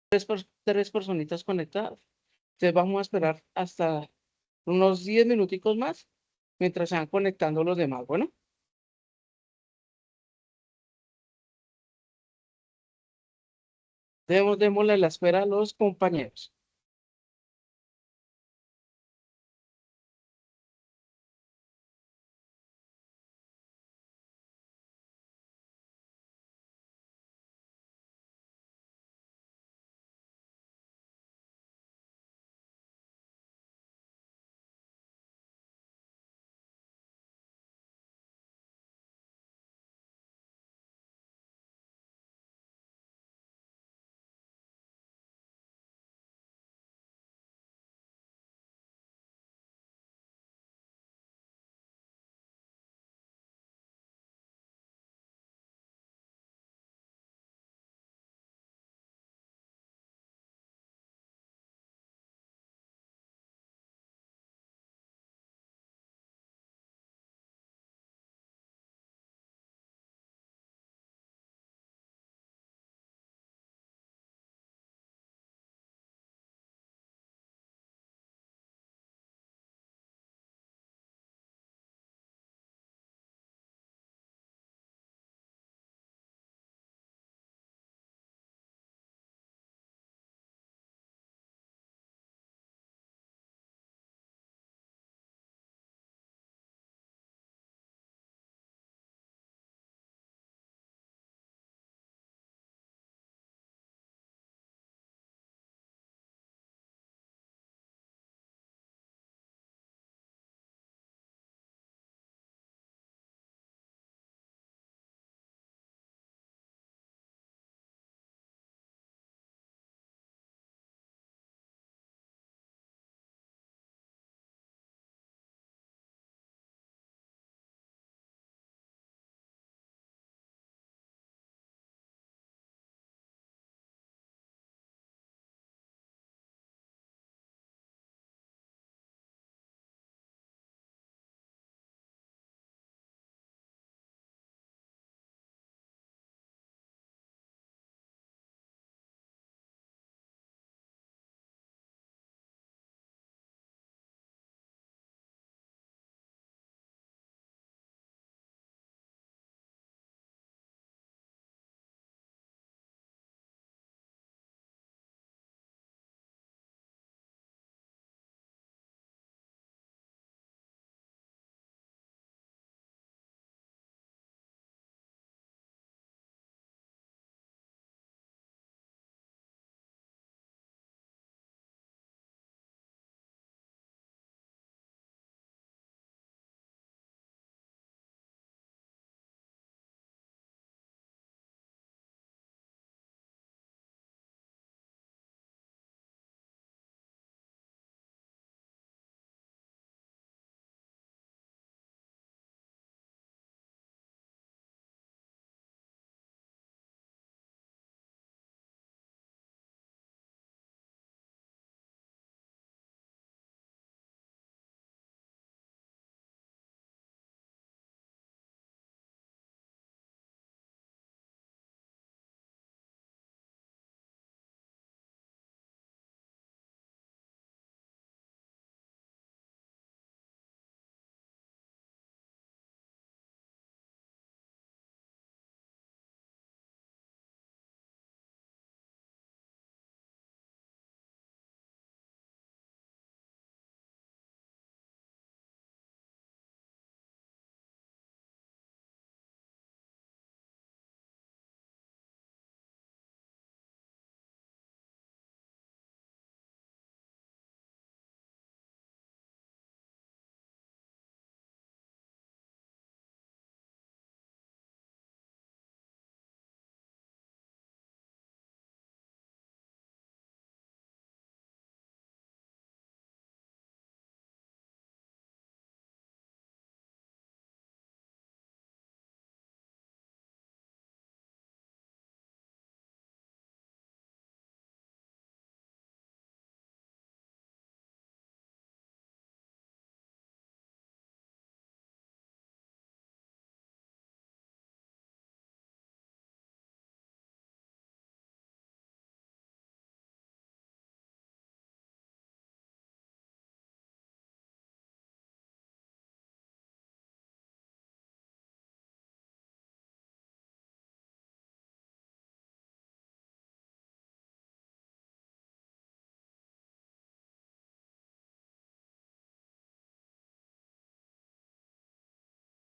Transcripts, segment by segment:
tres personitas conectadas. Entonces vamos a esperar hasta unos 10 minuticos más mientras se van conectando los demás. Bueno, démosle la espera a los compañeros.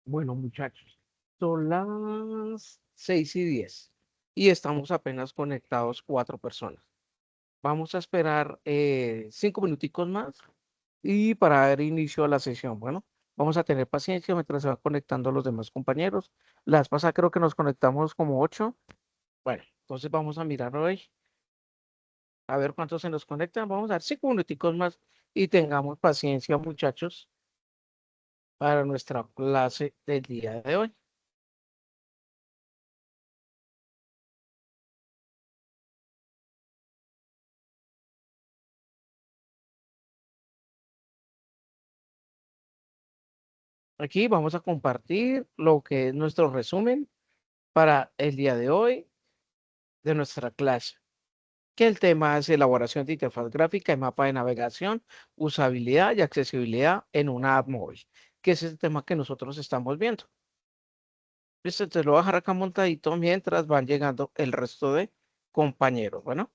Bueno, muchachos, son las 6:10 y estamos apenas conectados 4 personas. Vamos a esperar 5 minuticos más y para dar inicio a la sesión. Bueno, vamos a tener paciencia mientras se van conectando los demás compañeros. La vez pasada creo que nos conectamos como 8. Bueno, entonces vamos a mirar hoy, a ver cuántos se nos conectan. Vamos a dar 5 minuticos más y tengamos paciencia, muchachos, para nuestra clase del día de hoy. Aquí vamos a compartir lo que es nuestro resumen para el día de hoy de nuestra clase, que el tema es elaboración de interfaz gráfica y mapa de navegación, usabilidad y accesibilidad en una app móvil, que es el tema que nosotros estamos viendo. Listo, te lo voy a dejar acá montadito mientras van llegando el resto de compañeros. Bueno.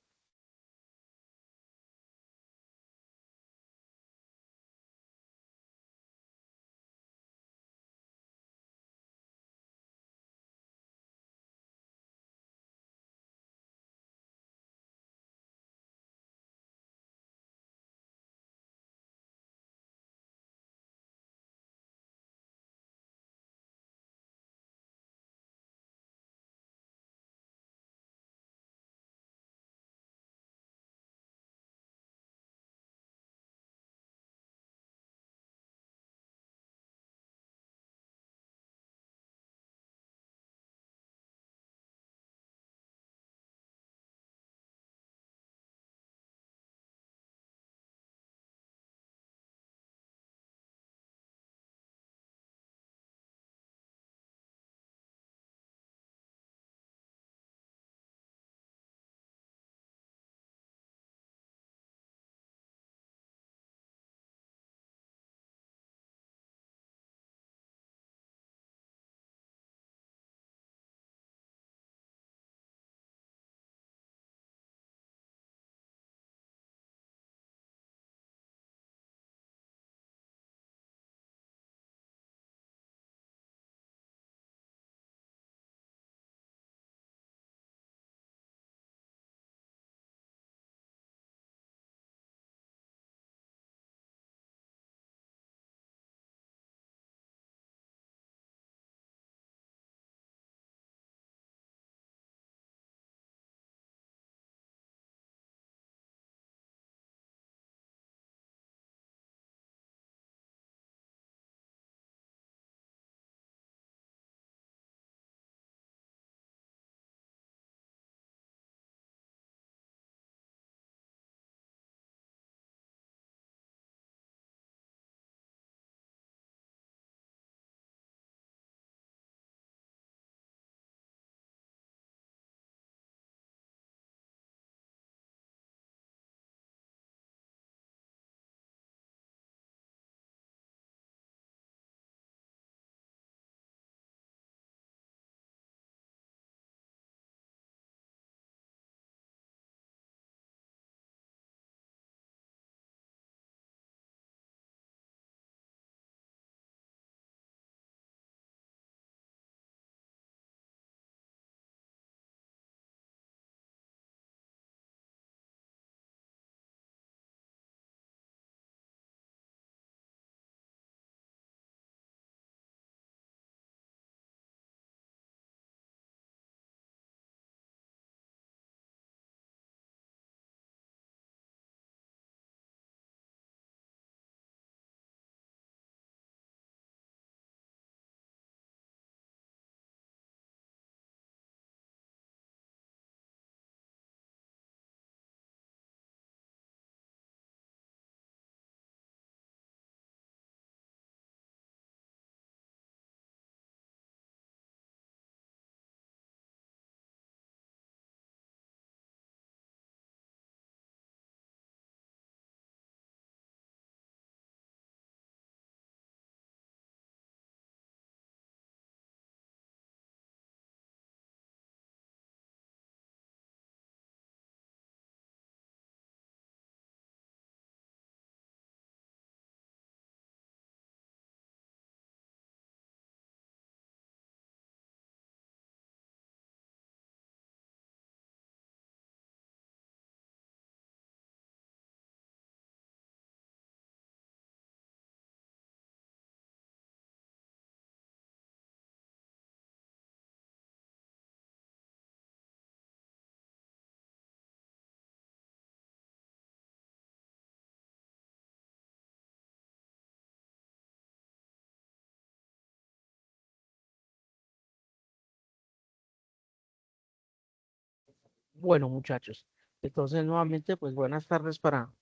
Bueno, muchachos, entonces nuevamente, pues buenas tardes para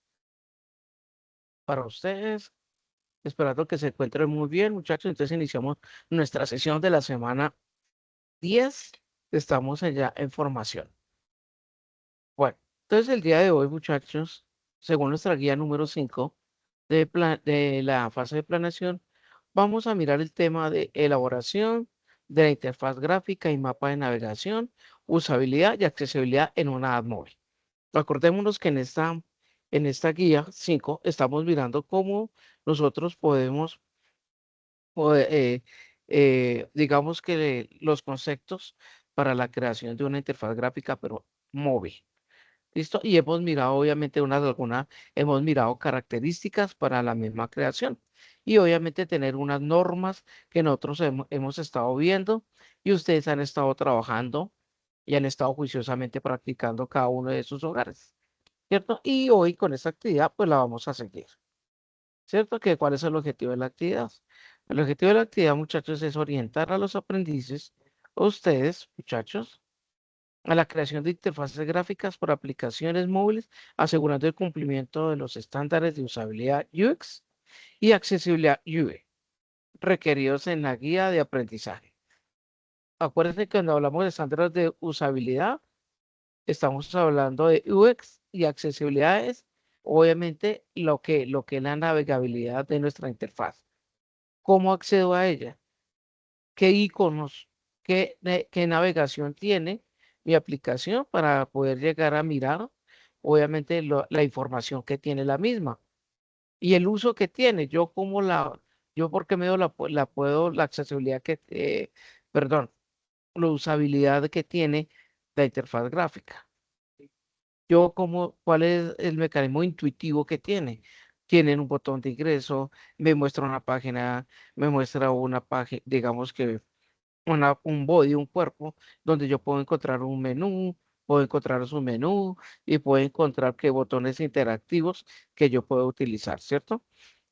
ustedes. Esperando que se encuentren muy bien, muchachos. Entonces iniciamos nuestra sesión de la semana 10. Estamos ya en formación. Bueno, entonces el día de hoy, muchachos, según nuestra guía número 5 de la fase de planeación, vamos a mirar el tema de elaboración de la interfaz gráfica y mapa de navegación, usabilidad y accesibilidad en una app móvil. Acordémonos que en esta guía 5 estamos mirando cómo nosotros podemos, digamos que los conceptos para la creación de una interfaz gráfica, pero móvil. ¿Listo? Y hemos mirado, obviamente, hemos mirado características para la misma creación. Y obviamente tener unas normas que nosotros hemos estado viendo y ustedes han estado trabajando y han estado juiciosamente practicando cada uno de sus hogares. ¿Cierto? Y hoy con esta actividad, pues la vamos a seguir. ¿Cierto? ¿Cuál es el objetivo de la actividad? El objetivo de la actividad, muchachos, es orientar a los aprendices, a ustedes, muchachos, a la creación de interfaces gráficas para aplicaciones móviles, asegurando el cumplimiento de los estándares de usabilidad UX y accesibilidad UI requeridos en la guía de aprendizaje. Acuérdense que cuando hablamos de estándares de usabilidad, estamos hablando de UX y accesibilidad es obviamente lo que es la navegabilidad de nuestra interfaz. ¿Cómo accedo a ella? ¿Qué iconos, qué navegación tiene mi aplicación para poder llegar a mirar, obviamente, la información que tiene la misma y el uso que tiene? Yo por qué medio la accesibilidad perdón, la usabilidad que tiene la interfaz gráfica. ¿Cuál es el mecanismo intuitivo que tiene? Tienen un botón de ingreso, me muestra una página, me muestra una página, digamos que un body, un cuerpo, donde yo puedo encontrar un menú, puedo encontrar su menú y puedo encontrar qué botones interactivos que yo puedo utilizar, ¿cierto?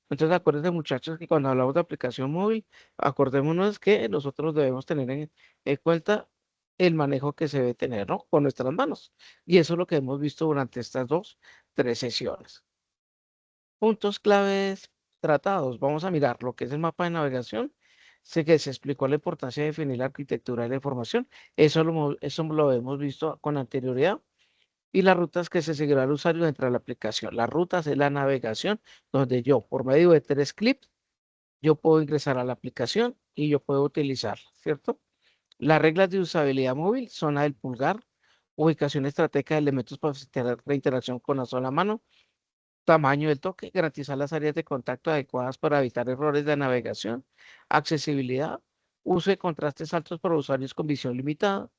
Entonces, acuérdense, muchachos, que cuando hablamos de aplicación móvil, acordémonos que nosotros debemos tener en cuenta el manejo que se debe tener, ¿no? Con nuestras manos. Y eso es lo que hemos visto durante estas tres sesiones. Puntos claves tratados. Vamos a mirar lo que es el mapa de navegación. Sé que se explicó la importancia de definir la arquitectura de la información. Eso lo hemos visto con anterioridad. Y las rutas que se seguirá el usuario dentro de la aplicación. Las rutas es la navegación donde yo, por medio de 3 clics, yo puedo ingresar a la aplicación y yo puedo utilizarla, ¿cierto? Las reglas de usabilidad móvil son la del pulgar, ubicación estratégica de elementos para facilitar la interacción con la sola mano, tamaño del toque, garantizar las áreas de contacto adecuadas para evitar errores de navegación, accesibilidad, uso de contrastes altos para usuarios con visión limitada,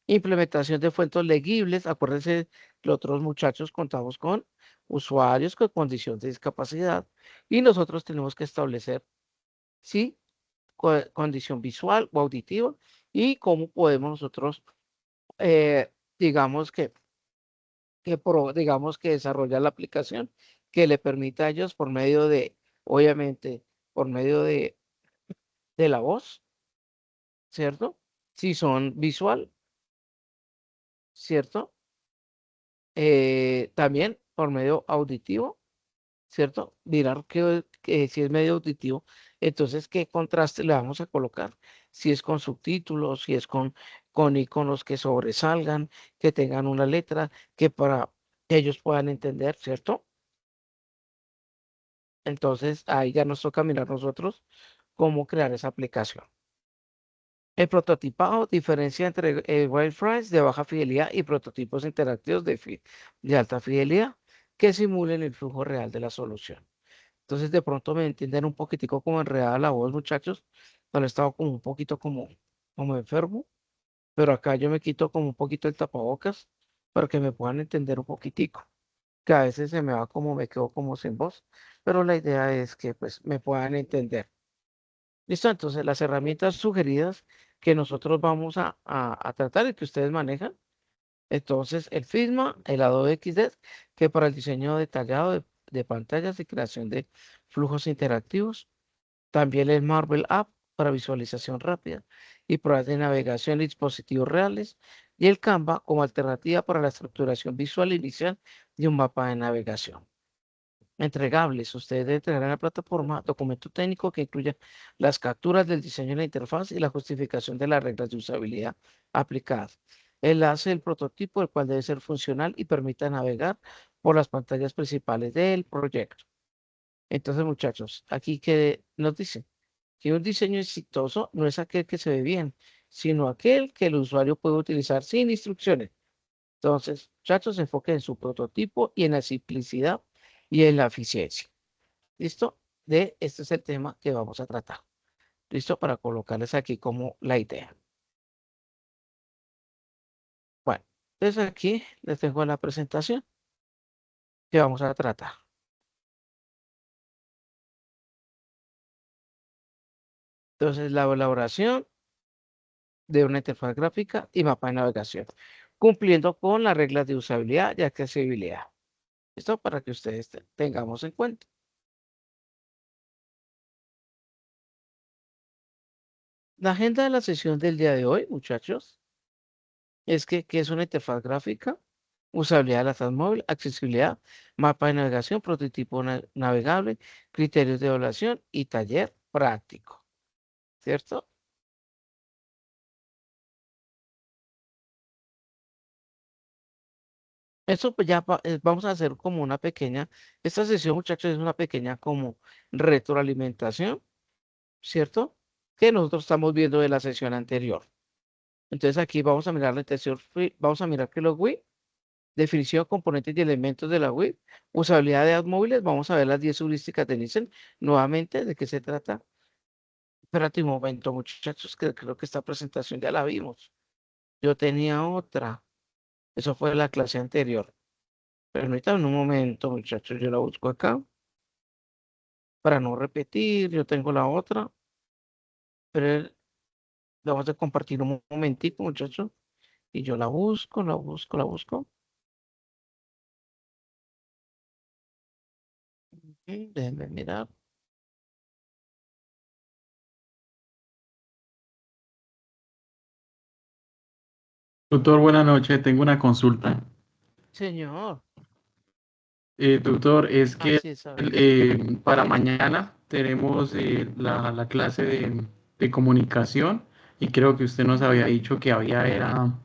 implementación de fuentes legibles. Acuérdense, los otros muchachos contamos con usuarios con condición de discapacidad y nosotros tenemos que establecer, sí, condición visual o auditiva y cómo podemos nosotros, eh, digamos digamos que desarrollar la aplicación que le permita a ellos por medio obviamente, por medio de la voz, ¿cierto? Si son visual, ¿cierto? También por medio auditivo, ¿cierto? Mirar que si es medio auditivo, entonces qué contraste le vamos a colocar. Si es con subtítulos, si es con iconos que sobresalgan, que tengan una letra, que para que ellos puedan entender, ¿cierto? Entonces ahí ya nos toca mirar nosotros cómo crear esa aplicación. El prototipado diferencia entre wireframes de baja fidelidad y prototipos interactivos de alta fidelidad que simulen el flujo real de la solución. Entonces de pronto me entienden un poquitico como enredada la voz, muchachos. No he estado como un poquito como enfermo, pero acá yo me quito como un poquito el tapabocas para que me puedan entender un poquitico, que a veces se me va como me quedo como sin voz, pero la idea es que pues me puedan entender. ¿Listo? Entonces las herramientas sugeridas que nosotros vamos a tratar y que ustedes manejan. Entonces el Figma, el Adobe XD, que para el diseño detallado de pantallas y creación de flujos interactivos. También el Marvel App para visualización rápida y pruebas de navegación y dispositivos reales. y el Canva como alternativa para la estructuración visual inicial de un mapa de navegación. Entregables. Ustedes deben entregar en la plataforma documento técnico que incluya las capturas del diseño de la interfaz y la justificación de las reglas de usabilidad aplicadas. Enlace del prototipo, el cual debe ser funcional y permita navegar por las pantallas principales del proyecto. Entonces, muchachos, aquí que nos dice que un diseño exitoso no es aquel que se ve bien, sino aquel que el usuario puede utilizar sin instrucciones. Entonces, muchachos, se enfoquen en su prototipo y en la simplicidad y en la eficiencia. ¿Listo? Este es el tema que vamos a tratar. ¿Listo? Para colocarles aquí como la idea. Bueno, entonces aquí les tengo la presentación que vamos a tratar. Entonces, la elaboración de una interfaz gráfica y mapa de navegación, cumpliendo con las reglas de usabilidad y accesibilidad. ¿Listo? Para que ustedes tengamos en cuenta. La agenda de la sesión del día de hoy, muchachos, es que es una interfaz gráfica, usabilidad de la tab móvil, accesibilidad, mapa de navegación, prototipo navegable, criterios de evaluación y taller práctico, ¿cierto? Eso pues ya vamos a hacer como una pequeña, esta sesión, muchachos, es una pequeña como retroalimentación, ¿cierto? Que nosotros estamos viendo de la sesión anterior. Entonces aquí vamos a mirar la intención, vamos a mirar que los WIP, definición, componentes y elementos de la web, usabilidad de apps móviles, vamos a ver las 10 heurísticas de Nielsen. Nuevamente, ¿de qué se trata? Espérate un momento, muchachos, que creo que esta presentación ya la vimos. Yo tenía otra. Eso fue la clase anterior. Permítanme un momento, muchachos, yo la busco acá para no repetir. Yo tengo la otra, pero vamos a compartir un momentito, muchachos, y yo la busco, la busco, la busco. Déjenme mirar. Doctor, buenas noches. Tengo una consulta. Señor, Doctor, es que así es, a ver. para mañana tenemos la clase de comunicación y creo que usted nos había dicho que era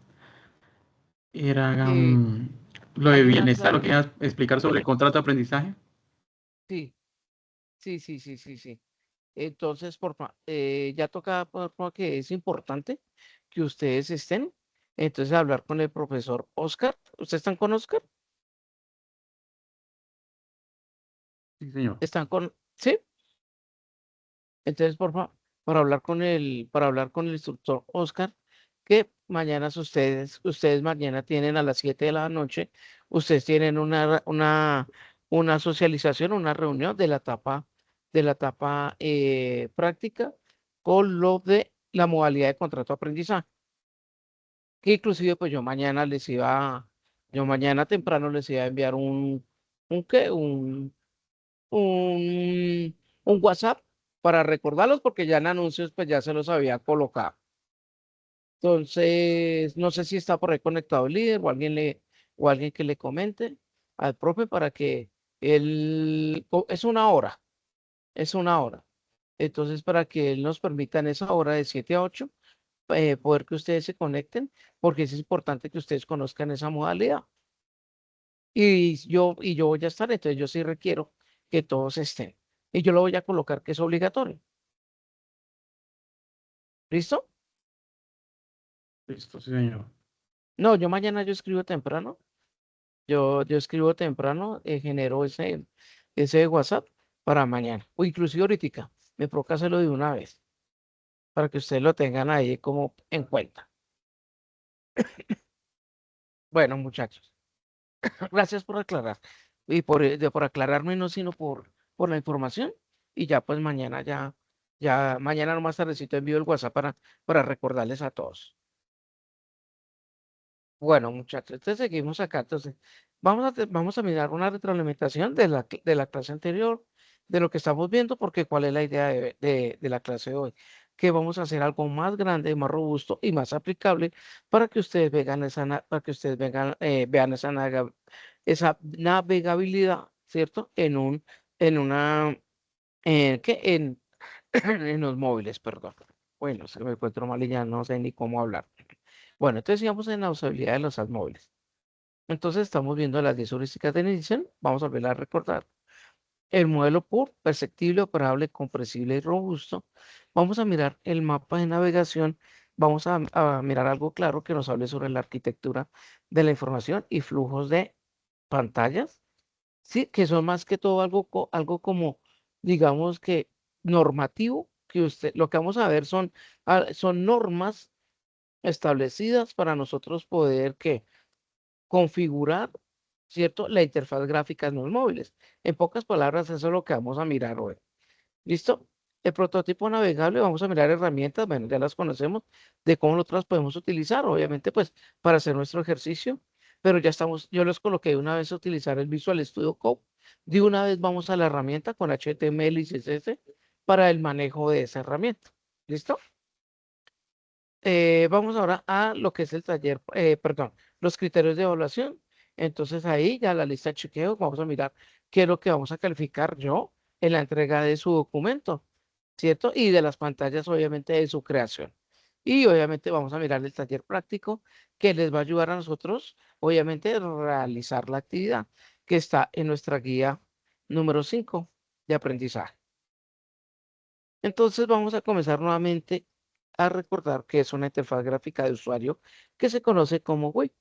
Eh, lo de hay una bienestar, lo clase, que iba a explicar sobre el contrato de aprendizaje. sí. Sí, sí, sí, sí, sí. Entonces, ya toca porque es importante que ustedes estén. Entonces, hablar con el profesor Oscar. ¿Ustedes están con Oscar? Sí, señor. ¿Están con? ¿Sí? Entonces, para hablar con el instructor Oscar, que mañana ustedes mañana tienen a las 7 de la noche, ustedes tienen una socialización, una reunión de la etapa práctica con lo de la modalidad de contrato de aprendizaje. Que inclusive, pues yo mañana temprano les iba a enviar ¿qué? Un WhatsApp para recordarlos porque ya en anuncios pues ya se los había colocado. Entonces, no sé si está por ahí conectado el líder o alguien que le comente al profe para que es es una hora. Entonces, para que él nos permita en esa hora de 7 a 8 poder que ustedes se conecten, porque es importante que ustedes conozcan esa modalidad. Y yo voy a estar, entonces yo sí requiero que todos estén. Y yo lo voy a colocar que es obligatorio. ¿Listo? Listo, sí, señor. No, yo mañana yo escribo temprano. Yo escribo temprano, genero ese WhatsApp para mañana. O inclusive ahorita, me provoca hacerlo de una vez, para que ustedes lo tengan ahí como en cuenta. Bueno, muchachos, gracias por aclarar. Y por aclararme, no sino por la información. Y ya pues mañana no más tardecito envío el WhatsApp para recordarles a todos. Bueno, muchachos, entonces seguimos acá. Entonces, vamos a mirar una retroalimentación de la clase anterior, de lo que estamos viendo, porque cuál es la idea de la clase de hoy. que vamos a hacer algo más grande, más robusto y más aplicable para que ustedes vean vean esa navegabilidad, ¿cierto? En una, ¿qué? En los móviles, perdón. Bueno, se me encuentro mal y ya no sé ni cómo hablar. Bueno, entonces sigamos en la usabilidad de los apps móviles. Entonces estamos viendo las 10 heurísticas de iniciación. Vamos a volver a recordar. El modelo PUR, perceptible, operable, comprensible y robusto. Vamos a mirar el mapa de navegación. Vamos a mirar algo claro que nos hable sobre la arquitectura de la información y flujos de pantallas. Sí, que son más que todo algo como, digamos que normativo, que lo que vamos a ver son normas establecidas para nosotros poder que configurar, ¿cierto? La interfaz gráfica en los móviles. En pocas palabras, eso es lo que vamos a mirar hoy. ¿Listo? El prototipo navegable, vamos a mirar herramientas, bueno, ya las conocemos, de cómo nosotras podemos utilizar, obviamente, pues, para hacer nuestro ejercicio, pero ya estamos, yo les coloqué una vez a utilizar el Visual Studio Code, de una vez vamos a la herramienta con HTML y CSS para el manejo de esa herramienta. ¿Listo? Vamos ahora a lo que es el taller, perdón, los criterios de evaluación. Entonces ahí ya la lista de chequeo, vamos a mirar qué es lo que vamos a calificar yo en la entrega de su documento, ¿cierto? Y de las pantallas, obviamente, de su creación. Y obviamente vamos a mirar el taller práctico que les va a ayudar a nosotros, obviamente, a realizar la actividad que está en nuestra guía número 5 de aprendizaje. Entonces vamos a comenzar nuevamente a recordar que es una interfaz gráfica de usuario que se conoce como web.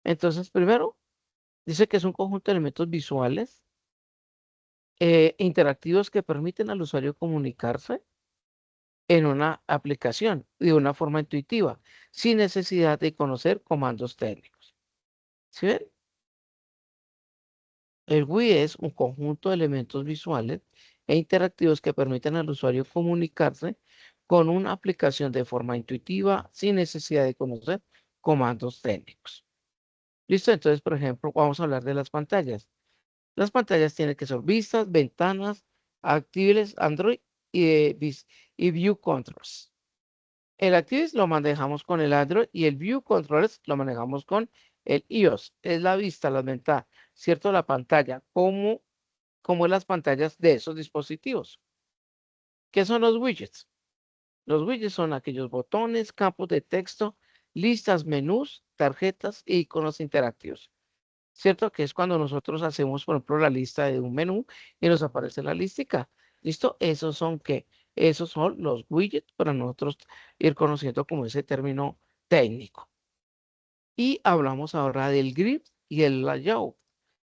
Entonces, primero, dice que es un conjunto de elementos visuales interactivos que permiten al usuario comunicarse en una aplicación de una forma intuitiva, sin necesidad de conocer comandos técnicos. ¿Sí ven? El GUI es un conjunto de elementos visuales e interactivos que permiten al usuario comunicarse con una aplicación de forma intuitiva sin necesidad de conocer comandos técnicos. ¿Listo? Entonces, por ejemplo, vamos a hablar de las pantallas. Las pantallas tienen que ser vistas, ventanas, activables, Android y View Controls. El Actives lo manejamos con el Android y el View Controls lo manejamos con el iOS. Es la vista, la ventana, ¿cierto? La pantalla, como las pantallas de esos dispositivos. ¿Qué son los widgets? Los widgets son aquellos botones, campos de texto, listas, menús, tarjetas e iconos interactivos. ¿Cierto? Que es cuando nosotros hacemos, por ejemplo, la lista de un menú y nos aparece la lística. ¿Listo? ¿Esos son qué? Esos son los widgets para nosotros ir conociendo como ese término técnico. Y hablamos ahora del grid y el layout.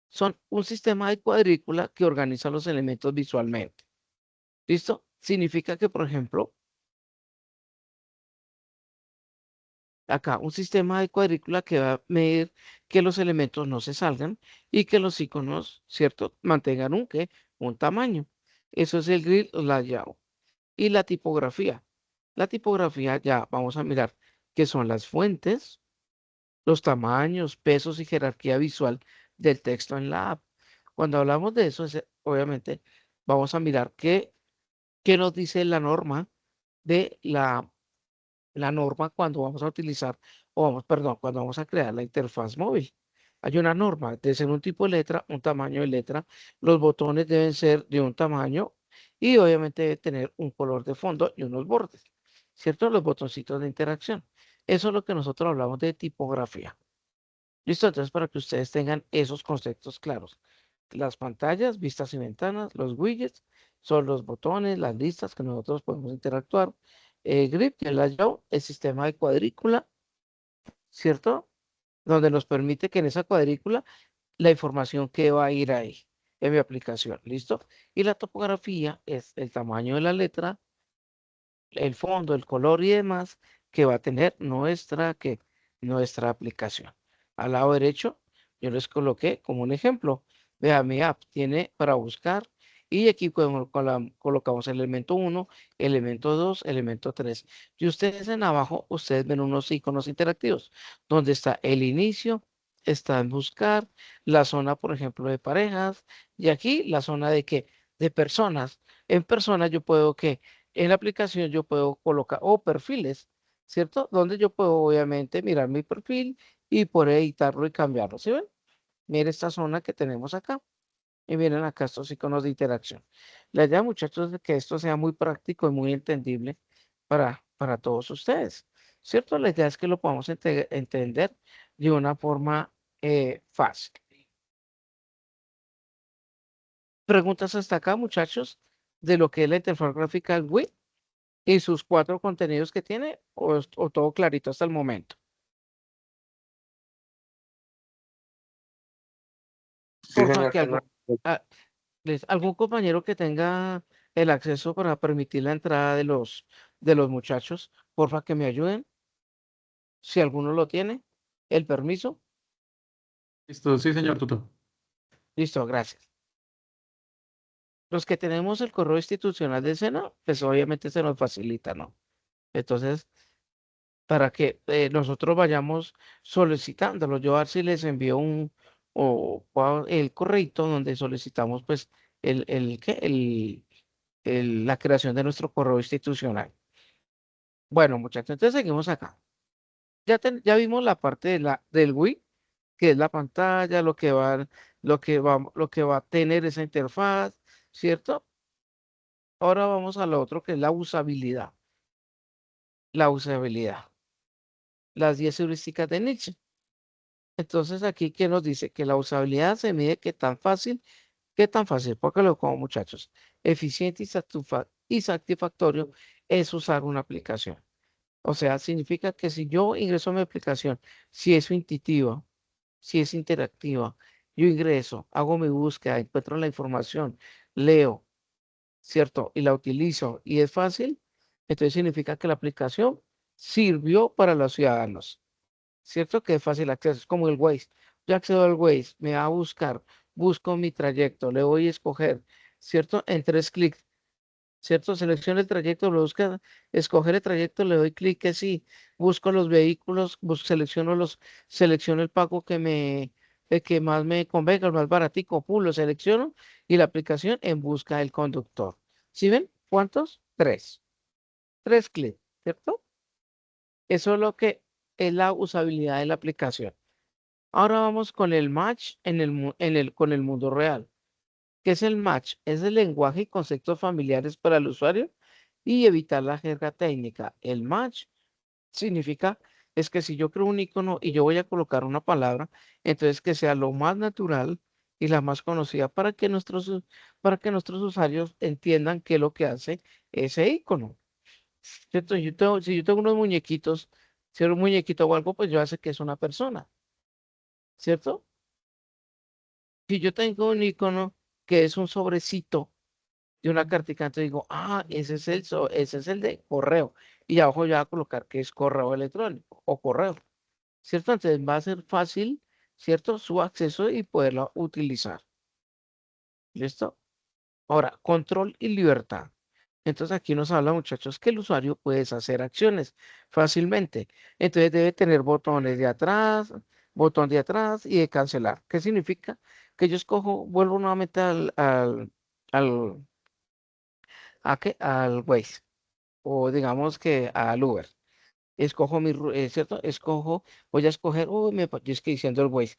Son un sistema de cuadrícula que organiza los elementos visualmente. ¿Listo? Significa que, por ejemplo, acá un sistema de cuadrícula que va a medir que los elementos no se salgan y que los iconos, ¿cierto? Mantengan un tamaño. Eso es el grid layout. Y la tipografía. La tipografía ya vamos a mirar qué son las fuentes, los tamaños, pesos y jerarquía visual del texto en la app. Cuando hablamos de eso, obviamente vamos a mirar qué nos dice la norma de la norma cuando vamos a utilizar, perdón, cuando vamos a crear la interfaz móvil. Hay una norma, debe ser un tipo de letra, un tamaño de letra, los botones deben ser de un tamaño y obviamente debe tener un color de fondo y unos bordes, ¿cierto? Los botoncitos de interacción. Eso es lo que nosotros hablamos de tipografía. Listo, entonces para que ustedes tengan esos conceptos claros. Las pantallas, vistas y ventanas, los widgets, son los botones, las listas que nosotros podemos interactuar. Grip, que es el sistema de cuadrícula, ¿cierto? Donde nos permite que en esa cuadrícula la información que va a ir ahí en mi aplicación, ¿listo? Y la topografía es el tamaño de la letra, el fondo, el color y demás que va a tener nuestra aplicación. Al lado derecho, yo les coloqué como un ejemplo. Vea, mi app tiene para buscar y aquí colocamos el elemento 1, elemento 2, elemento 3. Y ustedes en abajo, ustedes ven unos iconos interactivos, donde está el inicio, está en buscar, la zona, por ejemplo, de parejas, y aquí la zona de personas. En personas yo puedo que en la aplicación yo puedo colocar, o perfiles, ¿cierto? Donde yo puedo obviamente mirar mi perfil y poder editarlo y cambiarlo, ¿sí ven? Mire esta zona que tenemos acá. Y miren acá estos iconos de interacción. La idea, muchachos, es que esto sea muy práctico y muy entendible para todos ustedes, ¿cierto? La idea es que lo podamos entender de una forma fácil. Preguntas hasta acá, muchachos, de lo que es la interfaz gráfica del GUI y sus 4 contenidos que tiene, o todo clarito hasta el momento. Sí, Porfa, señor, que tengo. ah, algún compañero que tenga el acceso para permitir la entrada de los muchachos, porfa, que me ayuden. Si alguno lo tiene, el permiso. Listo, sí, señor tutor. Listo, gracias. Los que tenemos el correo institucional de Sena, pues obviamente se nos facilita, ¿no? Entonces, para que nosotros vayamos solicitándolo, yo a ver si les envío el correito donde solicitamos, pues, ¿qué? La creación de nuestro correo institucional. Bueno, muchachos, entonces seguimos acá. Ya vimos la parte del Wii, que es la pantalla, lo que va a tener esa interfaz, ¿cierto? Ahora vamos a lo otro que es la usabilidad. La usabilidad. Las 10 heurísticas de Nietzsche. Entonces aquí, ¿qué nos dice? Que la usabilidad se mide qué tan fácil, porque lo como muchachos, eficiente y satisfactorio es usar una aplicación. O sea, significa que si yo ingreso a mi aplicación, si es intuitiva, si es interactiva, yo ingreso, hago mi búsqueda, encuentro la información, leo, ¿cierto? Y la utilizo y es fácil, entonces significa que la aplicación sirvió para los ciudadanos, ¿cierto? Que es fácil acceso, es como el Waze. Yo accedo al Waze, me va a buscar, busco mi trayecto, le voy a escoger, ¿cierto? En 3 clics. ¿Cierto? Selecciono el trayecto, lo busca, escoger el trayecto, le doy clic que sí, busco los vehículos, selecciono el pago el que más me convenga, el más baratico, lo selecciono y la aplicación en busca del conductor. ¿Sí ven? ¿Cuántos? 3. 3 clics, ¿cierto? Eso es lo que es la usabilidad de la aplicación. Ahora vamos con el match con el mundo real. ¿Qué es el match? Es el lenguaje y conceptos familiares para el usuario y evitar la jerga técnica. El match significa es que si yo creo un icono y yo voy a colocar una palabra, entonces que sea lo más natural y la más conocida para que nuestros usuarios entiendan qué es lo que hace ese icono. ¿Cierto? Si yo tengo unos muñequitos, si era un muñequito o algo, pues yo hace que es una persona, ¿cierto? Si yo tengo un icono que es un sobrecito de una cartica, entonces digo, ese es el de correo. Y abajo ya va a colocar que es correo electrónico o correo, ¿cierto? Entonces va a ser fácil, ¿cierto? Su acceso y poderlo utilizar. ¿Listo? Ahora, control y libertad. Entonces aquí nos habla, muchachos, que el usuario puede hacer acciones fácilmente. Entonces debe tener botón de atrás y de cancelar. ¿Qué significa? Que yo escojo, vuelvo nuevamente al, al Waze o digamos que al Uber. Escojo ¿cierto? Voy a escoger, yo es que diciendo el Waze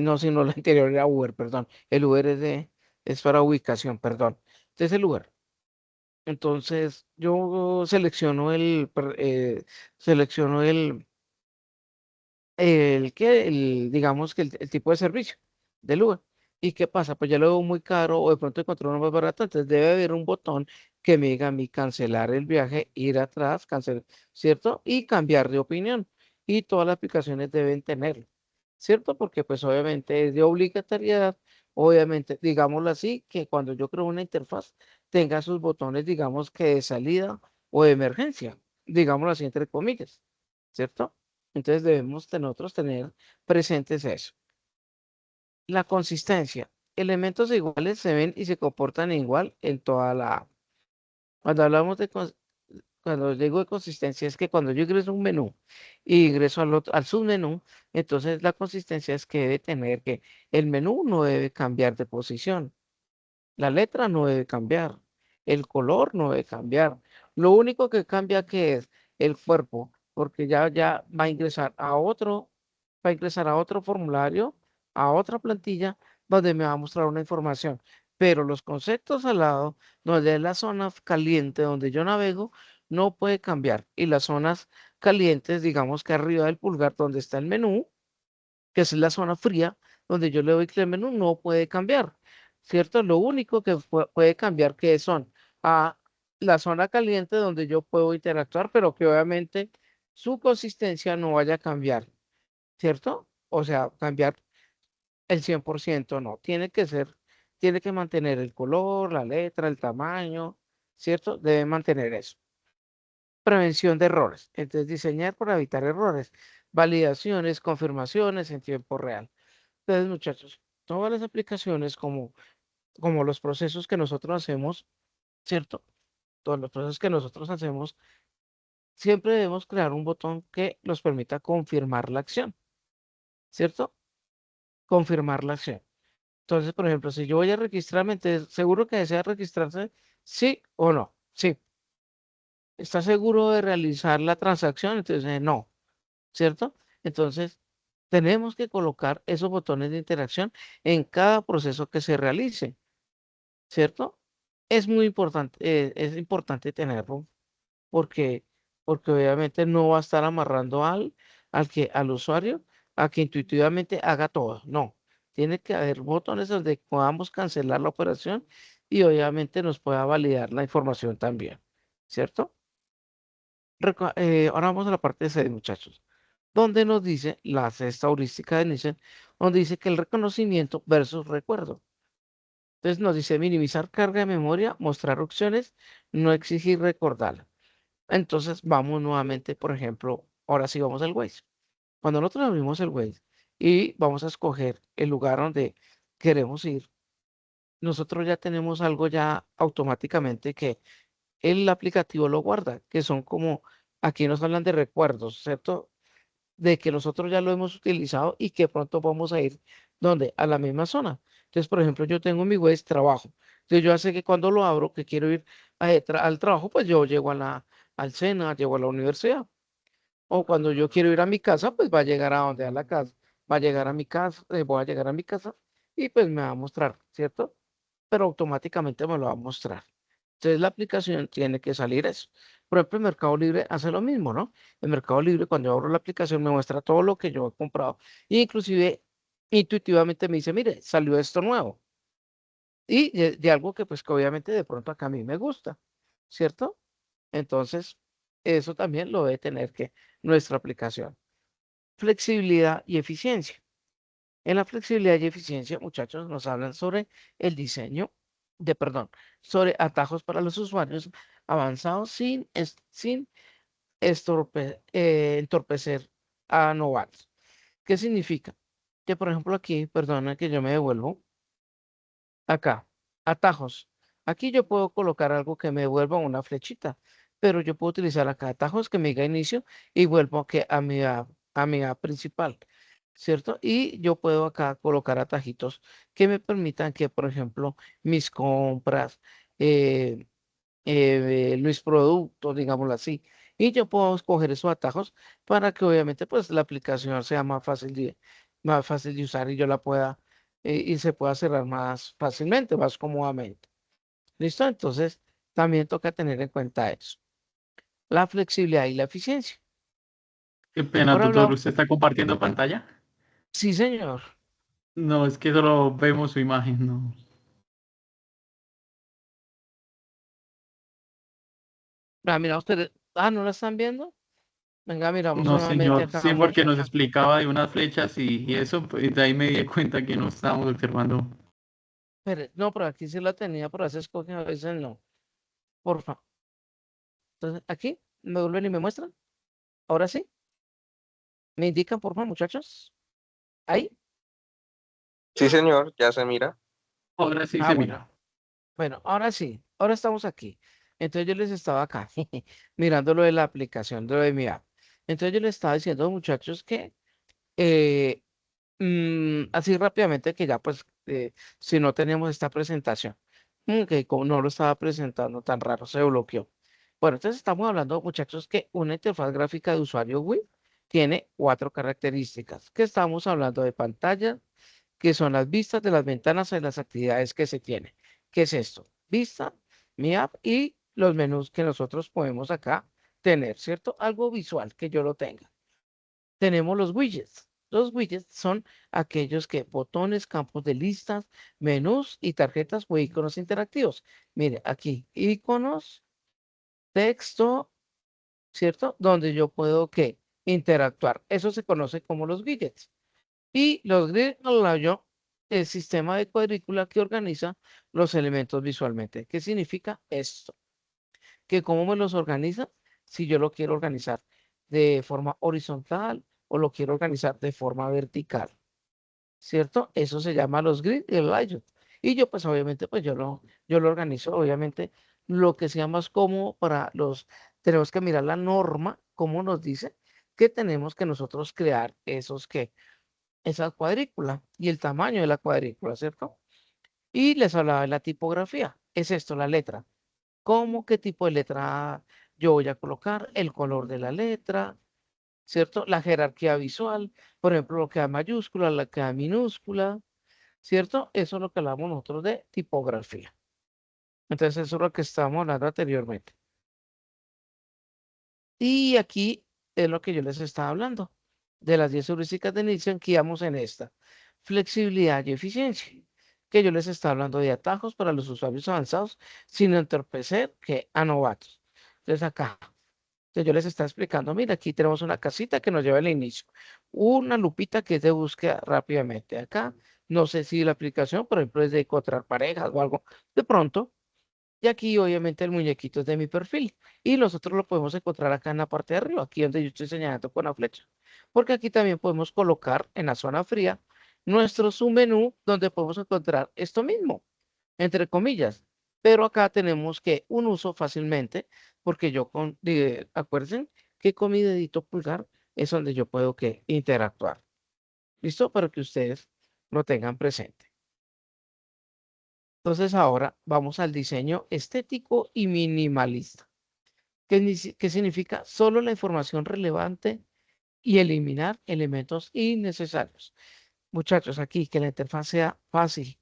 no, sino lo anterior era Uber, perdón. El Uber es para ubicación, perdón. Entonces el Uber. Entonces yo selecciono digamos que el tipo de servicio del Uber. ¿Y qué pasa? Pues ya lo veo muy caro o de pronto encontré uno más barato, entonces debe haber un botón que me diga a mí cancelar el viaje, ir atrás, cancelar, ¿cierto? Y cambiar de opinión. Y todas las aplicaciones deben tenerlo, ¿cierto? Porque pues obviamente es de obligatoriedad, obviamente, digámoslo así, que cuando yo creo una interfaz tenga sus botones, digamos que de salida o de emergencia, digámoslo así entre comillas, ¿cierto? Entonces debemos nosotros tener presentes eso. La consistencia. Elementos iguales se ven y se comportan igual en toda la app. Cuando hablamos cuando digo de consistencia es que cuando yo ingreso a un menú y ingreso al submenú, entonces la consistencia es que debe tener que el menú no debe cambiar de posición, la letra no debe cambiar, El color no debe cambiar. Lo único que cambia que es el cuerpo, porque ya va a ingresar a otro formulario, a otra plantilla, donde me va a mostrar una información. Pero los conceptos al lado, donde es la zona caliente donde yo navego, no puede cambiar. Y las zonas calientes, digamos que arriba del pulgar, donde está el menú, que es la zona fría, donde yo le doy clic al menú, no puede cambiar, ¿cierto? Lo único que puede cambiar que son a la zona caliente donde yo puedo interactuar, pero que obviamente su consistencia no vaya a cambiar, ¿cierto? O sea, cambiar el 100% no, tiene que mantener el color, la letra, el tamaño, ¿cierto? Debe mantener eso. Prevención de errores. Entonces, diseñar para evitar errores. Validaciones, confirmaciones en tiempo real. Entonces, muchachos, todas las aplicaciones como los procesos que nosotros hacemos, ¿cierto? Todos los procesos que nosotros hacemos, siempre debemos crear un botón que nos permita confirmar la acción, ¿cierto? Confirmar la acción. Entonces, por ejemplo, si yo voy a registrarme, entonces, ¿seguro que desea registrarse? ¿Sí o no? Sí. ¿Está seguro de realizar la transacción? Entonces, no, ¿cierto? Entonces, tenemos que colocar esos botones de interacción en cada proceso que se realice. ¿Cierto? Es importante tenerlo porque, porque obviamente no va a estar amarrando al usuario a que intuitivamente haga todo. No, tiene que haber botones donde podamos cancelar la operación y obviamente nos pueda validar la información también, ¿cierto? Ahora vamos a la parte C, muchachos, donde nos dice la sexta heurística de Nielsen, donde dice que el reconocimiento versus recuerdo. Entonces nos dice minimizar carga de memoria, mostrar opciones, no exigir recordarla. Entonces vamos nuevamente, por ejemplo, ahora sí vamos al Waze. Cuando nosotros abrimos el Waze y vamos a escoger el lugar donde queremos ir, nosotros ya tenemos algo ya automáticamente que el aplicativo lo guarda, que son como, aquí nos hablan de recuerdos, ¿cierto? De que nosotros ya lo hemos utilizado y que pronto vamos a ir, ¿dónde? A la misma zona. Entonces, por ejemplo, yo tengo mi Waze trabajo. Entonces, yo ya sé que cuando lo abro, que quiero ir al trabajo, pues yo llego al SENA, llego a la universidad. O cuando yo quiero ir a mi casa, pues va a llegar a donde a la casa, va a llegar a mi casa, voy a llegar a mi casa y pues me va a mostrar, ¿cierto? Pero automáticamente me lo va a mostrar. Entonces la aplicación tiene que salir eso. Por ejemplo, el Mercado Libre hace lo mismo, ¿no? El Mercado Libre, cuando yo abro la aplicación, me muestra todo lo que yo he comprado. E inclusive, intuitivamente me dice, mire, salió esto nuevo. Y de algo que pues que obviamente de pronto acá a mí me gusta, ¿cierto? Entonces, eso también lo debe tener que nuestra aplicación. Flexibilidad y eficiencia. En la flexibilidad y eficiencia, muchachos, nos hablan sobre el diseño perdón, sobre atajos para los usuarios avanzados sin entorpecer a novatos. ¿Qué significa? Que, por ejemplo, aquí, perdona que yo me devuelvo, acá, atajos. Aquí yo puedo colocar algo que me devuelva una flechita, pero yo puedo utilizar acá atajos que me diga inicio y vuelvo a mi app principal, ¿cierto? Y yo puedo acá colocar atajitos que me permitan que, por ejemplo, mis compras, eh, mis productos, digámoslo así, y yo puedo escoger esos atajos para que obviamente pues la aplicación sea más fácil de usar y yo la pueda y se pueda cerrar más fácilmente, más cómodamente. ¿Listo? Entonces, también toca tener en cuenta eso, la flexibilidad y la eficiencia. Qué pena, Ahora tutor, hablamos, ¿usted está compartiendo pantalla? sí, señor. No, es que solo vemos su imagen, no. Mira, ustedes, ¿no la están viendo? Venga, miramos No, nuevamente señor, acá, sí, porque nos muchachos. explicaba de unas flechas y eso, pues, de ahí me di cuenta que no estábamos observando. No, pero aquí sí la tenía, pero a veces cogen, a veces no. Porfa. Entonces, aquí me vuelven y me muestran. Ahora sí. ¿Me indican, por favor, muchachos? Ahí. Sí, señor, ya se mira. Ahora sí Ah, se bueno. mira. Bueno, ahora sí. Ahora estamos aquí. Entonces yo les estaba acá, mirando lo de la aplicación, lo de mi app. Entonces yo les estaba diciendo, muchachos, que eh, así rápidamente que ya pues, si no tenemos esta presentación. Que como no lo estaba presentando tan raro, se bloqueó. Bueno, entonces estamos hablando, muchachos, que una interfaz gráfica de usuario web tiene 4 características, que estamos hablando de pantalla, que son las vistas de las ventanas y las actividades que se tienen. ¿Qué es esto? Vista, mi app y los menús que nosotros podemos acá tener, ¿cierto? Algo visual que yo lo tenga. Tenemos los widgets. Los widgets son aquellos que botones, campos de listas, menús y tarjetas o iconos interactivos. Mire, aquí, iconos, texto, ¿cierto? Donde yo puedo ¿qué? Interactuar. Eso se conoce como los widgets. Y los grid yo el sistema de cuadrícula que organiza los elementos visualmente. ¿Qué significa esto? Que cómo me los organiza si yo lo quiero organizar de forma horizontal o lo quiero organizar de forma vertical, ¿cierto? Eso se llama los grid y el layout. Y yo pues obviamente pues yo lo organizo, obviamente lo que sea más cómodo para tenemos que mirar la norma, como nos dice que tenemos que nosotros crear esa cuadrícula y el tamaño de la cuadrícula, ¿cierto? Y les hablaba de la tipografía. Es esto, la letra. ¿Cómo, qué tipo de letra yo voy a colocar? El color de la letra, ¿cierto? La jerarquía visual, por ejemplo, lo que da mayúscula, lo que da minúscula, ¿cierto? Eso es lo que hablamos nosotros de tipografía. Entonces, eso es lo que estábamos hablando anteriormente. Y aquí es lo que yo les estaba hablando, de las 10 heurísticas de Nielsen que íbamos en esta. Flexibilidad y eficiencia, que yo les estaba hablando de atajos para los usuarios avanzados sin entorpecer que a novatos. Entonces acá, yo les estaba explicando, mira, aquí tenemos una casita que nos lleva al inicio, una lupita que es de búsqueda rápidamente. Acá, no sé si la aplicación, por ejemplo, es de encontrar parejas o algo. De pronto, y aquí obviamente el muñequito es de mi perfil. Y nosotros lo podemos encontrar acá en la parte de arriba, aquí donde yo estoy señalando con la flecha. Porque aquí también podemos colocar en la zona fría nuestro submenú donde podemos encontrar esto mismo, entre comillas. Pero acá tenemos que un uso fácilmente, porque acuérdense que con mi dedito pulgar es donde yo puedo que interactuar. ¿Listo? Para que ustedes lo tengan presente. Entonces ahora vamos al diseño estético y minimalista. ¿Qué significa? Solo la información relevante y eliminar elementos innecesarios. Muchachos, aquí que la interfaz sea fácil,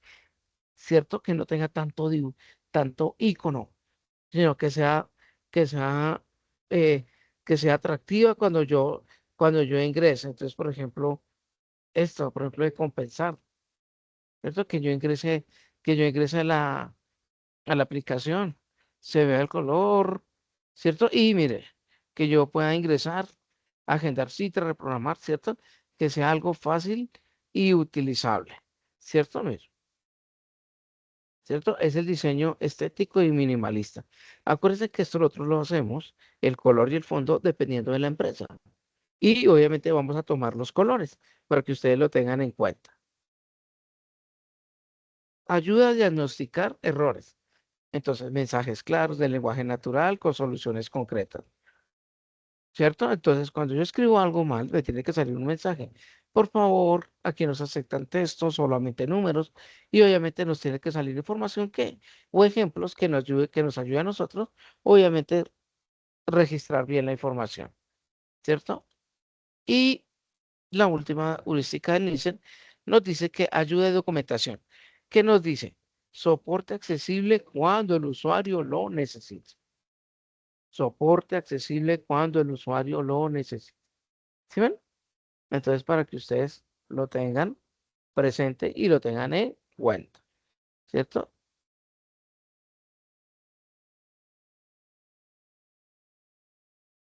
¿cierto? Que no tenga tanto icono, sino que sea, eh, que sea atractiva cuando yo ingrese. Entonces, por ejemplo, esto, por ejemplo, de compensar, ¿cierto? Que yo ingrese a la aplicación, se vea el color, ¿cierto? Y mire, que yo pueda ingresar, agendar cita, reprogramar, ¿cierto? Que sea algo fácil y utilizable, ¿cierto? Mire, ¿cierto? Es el diseño estético y minimalista. Acuérdense que esto nosotros lo hacemos, el color y el fondo, dependiendo de la empresa. Y obviamente vamos a tomar los colores para que ustedes lo tengan en cuenta. Ayuda a diagnosticar errores. Entonces, mensajes claros del lenguaje natural con soluciones concretas, ¿cierto? Entonces, cuando yo escribo algo mal, me tiene que salir un mensaje. Por favor, aquí nos aceptan textos, solamente números, y obviamente nos tiene que salir información o ejemplos que nos ayude a nosotros, obviamente, registrar bien la información, ¿cierto? Y la última heurística de Nielsen nos dice que ayuda de documentación. ¿Qué nos dice? Soporte accesible cuando el usuario lo necesite. Soporte accesible cuando el usuario lo necesite. ¿Sí ven? Entonces, para que ustedes lo tengan presente y lo tengan en cuenta, ¿cierto?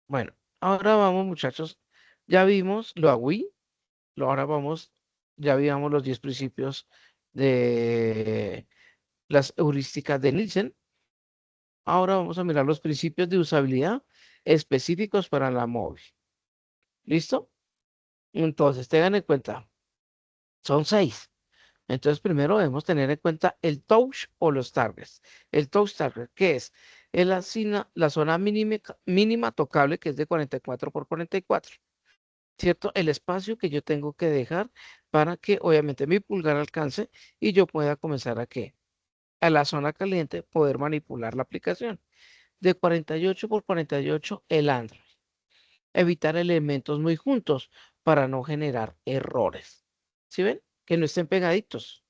Bueno, ahora vamos, muchachos. Ya vimos lo AWI, ahora vamos, ya vimos los 10 principios de las heurísticas de Nielsen. Ahora vamos a mirar los principios de usabilidad específicos para la móvil. ¿Listo? Entonces, tengan en cuenta, son 6. Entonces, primero debemos tener en cuenta el touch o los targets. El touch target, ¿qué es? Es la zona mínima tocable, que es de 44 por 44, ¿cierto? El espacio que yo tengo que dejar para que, obviamente, mi pulgar alcance y yo pueda comenzar a a la zona caliente poder manipular la aplicación. De 48 por 48 el Android. Evitar elementos muy juntos para no generar errores. ¿Sí ven? Que no estén pegaditos,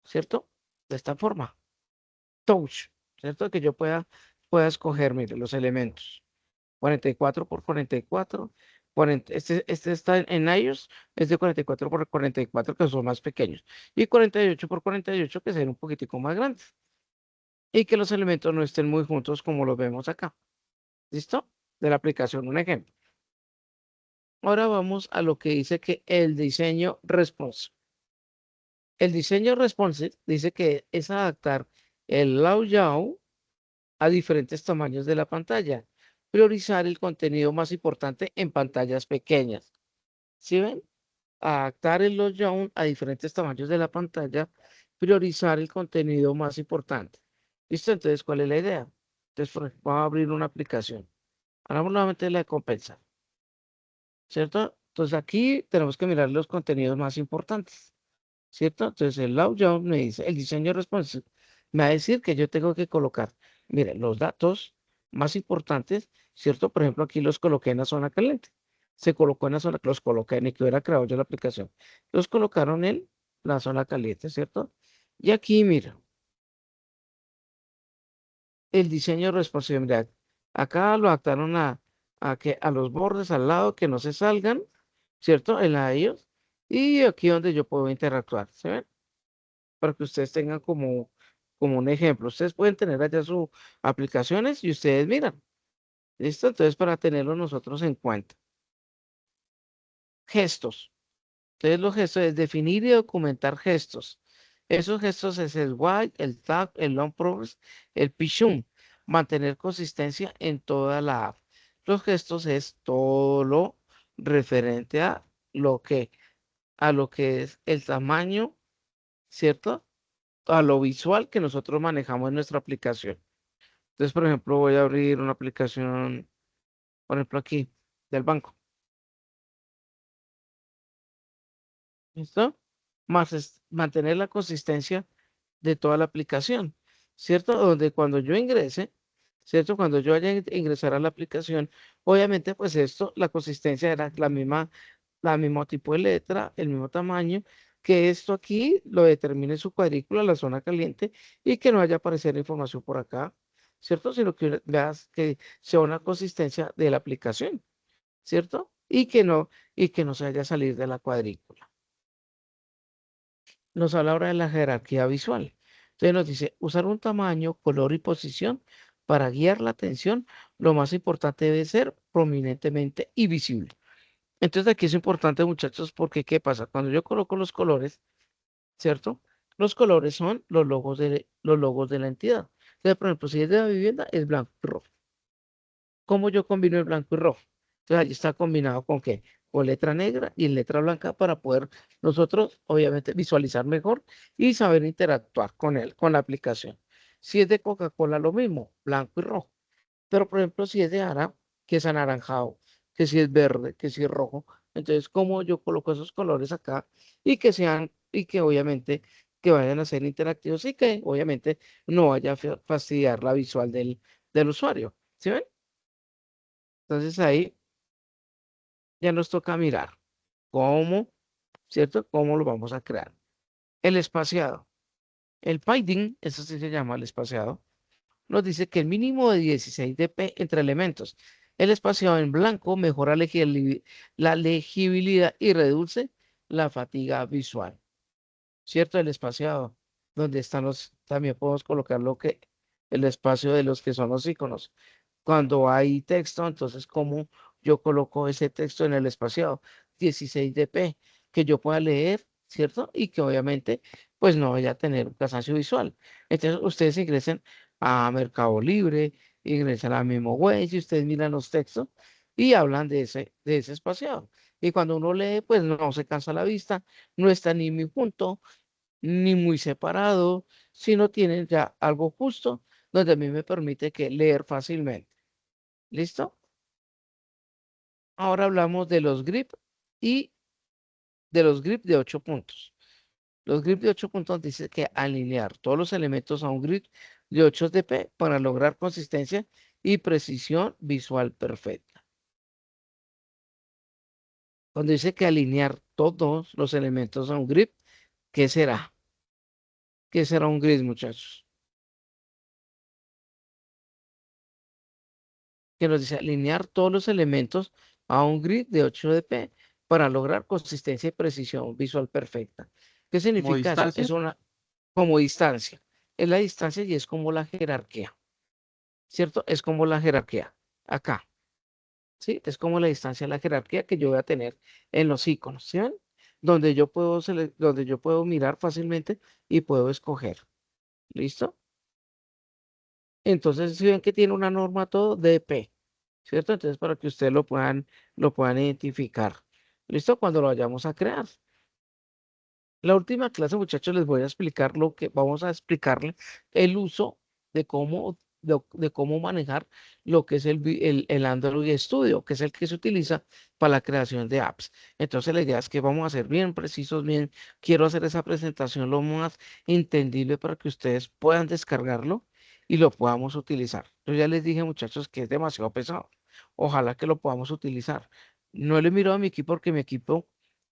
¿cierto? De esta forma. Touch, ¿cierto? Que yo pueda escoger, mire, los elementos. 44 por 44. Este está en iOS, es de 44 por 44, que son más pequeños. Y 48 por 48, que sean un poquitico más grandes. Y que los elementos no estén muy juntos como los vemos acá. ¿Listo? De la aplicación, un ejemplo. Ahora vamos a lo que dice que el diseño responsive. El diseño responsive dice que es adaptar el layout a diferentes tamaños de la pantalla. Priorizar el contenido más importante en pantallas pequeñas. ¿Sí ven? Adaptar el layout a diferentes tamaños de la pantalla. Priorizar el contenido más importante. ¿Listo? Entonces, ¿cuál es la idea? Entonces, por ejemplo, vamos a abrir una aplicación. Hagamos nuevamente la de compensa. ¿Cierto? Entonces, aquí tenemos que mirar los contenidos más importantes. ¿Cierto? Entonces, el layout me dice, el diseño responsive me va a decir que yo tengo que colocar, mire, los datos más importantes, ¿cierto? Por ejemplo, aquí los coloqué en la zona caliente. Se colocó en la zona, los coloqué en el que hubiera creado yo la aplicación. Los colocaron en la zona caliente, ¿cierto? Y aquí, mira, el diseño responsive, mira, acá lo adaptaron a los bordes al lado que no se salgan, ¿cierto? En la de ellos. Y aquí donde yo puedo interactuar, ¿se ven? Para que ustedes tengan como un ejemplo. Ustedes pueden tener allá sus aplicaciones y ustedes miran. ¿Listo? Entonces, para tenerlo nosotros en cuenta. Gestos. Entonces, los gestos es definir y documentar gestos. Esos gestos es el while, el tag, el long progress, el pichum. Mantener consistencia en toda la app. Los gestos es todo lo referente a lo que es el tamaño, ¿cierto? A lo visual que nosotros manejamos en nuestra aplicación. Entonces, por ejemplo, voy a abrir una aplicación, por ejemplo, aquí, del banco. ¿Listo? Más mantener la consistencia de toda la aplicación, ¿cierto? Donde cuando yo ingrese, ¿cierto? Cuando yo vaya a ingresar a la aplicación, obviamente, pues esto, la consistencia era la mismo tipo de letra, el mismo tamaño, que esto aquí lo determine su cuadrícula, la zona caliente, y que no vaya a aparecer información por acá, ¿cierto? Sino que veas que sea una consistencia de la aplicación, ¿cierto? Y que no se vaya a salir de la cuadrícula. Nos habla ahora de la jerarquía visual. Entonces nos dice, usar un tamaño, color y posición para guiar la atención. Lo más importante debe ser prominentemente y visible. Entonces aquí es importante, muchachos, porque ¿qué pasa? Cuando yo coloco los colores, ¿cierto? Los colores son los logos de la entidad. Entonces, por ejemplo, si es de la vivienda, es blanco y rojo. ¿Cómo yo combino el blanco y rojo? Entonces, allí está combinado con qué? Con letra negra y letra blanca para poder nosotros, obviamente, visualizar mejor y saber interactuar con él, con la aplicación. Si es de Coca-Cola, lo mismo, blanco y rojo. Pero, por ejemplo, si es de Ara, que es anaranjado, que si es verde, que si es rojo, entonces, ¿cómo yo coloco esos colores acá y que obviamente que vayan a ser interactivos y que obviamente no vaya a fastidiar la visual del usuario? ¿Sí ven? Entonces ahí ya nos toca mirar cómo, ¿cierto? ¿Cómo lo vamos a crear? El espaciado. El padding, eso sí se llama el espaciado, nos dice que el mínimo de 16 dp entre elementos. El espaciado en blanco mejora la legibilidad y reduce la fatiga visual. ¿Cierto? El espaciado, donde están también podemos colocar el espacio de los que son los iconos. Cuando hay texto, entonces, ¿cómo yo coloco ese texto en el espaciado? 16 dp, que yo pueda leer, ¿cierto? Y que obviamente, pues no vaya a tener un cansancio visual. Entonces, ustedes ingresen a Mercado Libre, ingresan a MemoWay, y ustedes miran los textos y hablan de ese espaciado. Y cuando uno lee, pues no se cansa la vista, no está ni muy junto, ni muy separado, sino tienen ya algo justo donde a mí me permite que leer fácilmente. ¿Listo? Ahora hablamos de los grip y de los grip de 8 puntos. Los grid de 8 puntos dice que alinear todos los elementos a un grid de 8 dp para lograr consistencia y precisión visual perfecta. Cuando dice que alinear todos los elementos a un grid, ¿qué será? ¿Qué será un grid, muchachos? Que nos dice alinear todos los elementos a un grid de 8 dp para lograr consistencia y precisión visual perfecta. ¿Qué ¿Como significa eso? distancia? Es una como distancia. Es la distancia y es como la jerarquía, ¿cierto? Es como la jerarquía. Acá, ¿sí? Es como la distancia, la jerarquía que yo voy a tener en los iconos, ¿sí ven? Donde yo puedo mirar fácilmente y puedo escoger. ¿Listo? Entonces, si ven que tiene una norma todo DP, ¿cierto? Entonces, para que ustedes lo puedan identificar. ¿Listo? Cuando lo vayamos a crear. La última clase, muchachos, les voy a explicar vamos a explicarle el uso de cómo manejar lo que es el Android Studio, que es el que se utiliza para la creación de apps. Entonces, la idea es que vamos a ser bien precisos, quiero hacer esa presentación lo más entendible para que ustedes puedan descargarlo y lo podamos utilizar. Yo ya les dije, muchachos, que es demasiado pesado. Ojalá que lo podamos utilizar. No le miro a mi equipo porque mi equipo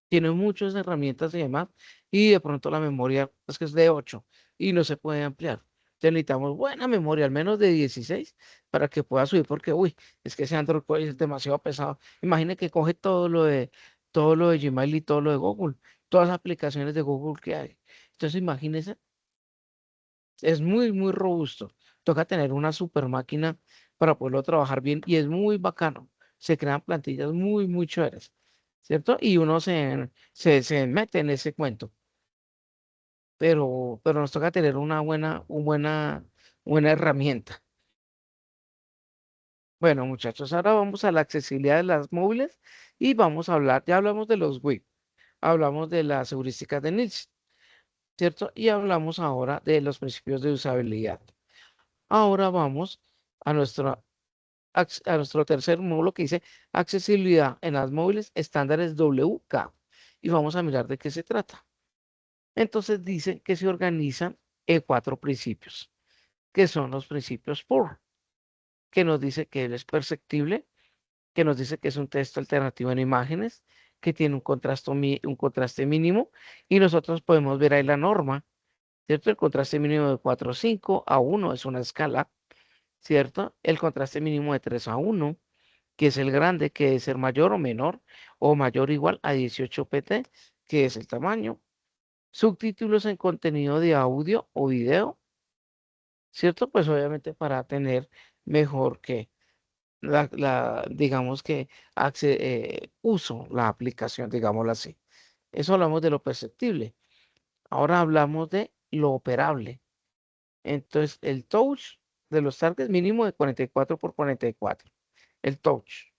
tiene muchas herramientas y demás y de pronto la memoria es que es de 8 y no se puede ampliar. Entonces necesitamos buena memoria, al menos de 16 para que pueda subir, porque uy, es que ese Android Core es demasiado pesado. Imagine que coge todo lo de Gmail y todo lo de Google, todas las aplicaciones de Google que hay. Entonces imagínense, es muy robusto. Toca tener una super máquina para poderlo trabajar bien y es muy bacano. Se crean plantillas muy chéveres, ¿cierto? Y uno se mete en ese cuento, pero nos toca tener buena herramienta. Bueno, muchachos, ahora vamos a la accesibilidad de las móviles y vamos a hablar, ya hablamos de los WIP, hablamos de las heurísticas de Nielsen, ¿cierto? Y hablamos ahora de los principios de usabilidad. Ahora vamos a nuestro tercer módulo que dice accesibilidad en las móviles estándares WK y vamos a mirar de qué se trata. Entonces dice que se organizan en 4 principios, que son los principios PUR, que nos dice que él es perceptible, que nos dice que es un texto alternativo en imágenes, que tiene un contraste mínimo, y nosotros podemos ver ahí la norma, ¿cierto? El contraste mínimo de 4:5 a 1 es una escala, ¿cierto? El contraste mínimo de 3:1, que es el grande, que es ser mayor o mayor o igual a 18 pt, que es el tamaño. Subtítulos en contenido de audio o video, ¿cierto? Pues obviamente para tener mejor que digamos que uso la aplicación, digámoslo así. Eso hablamos de lo perceptible. Ahora hablamos de lo operable. Entonces, el touch de los targets mínimo de 44 por 44. El touch,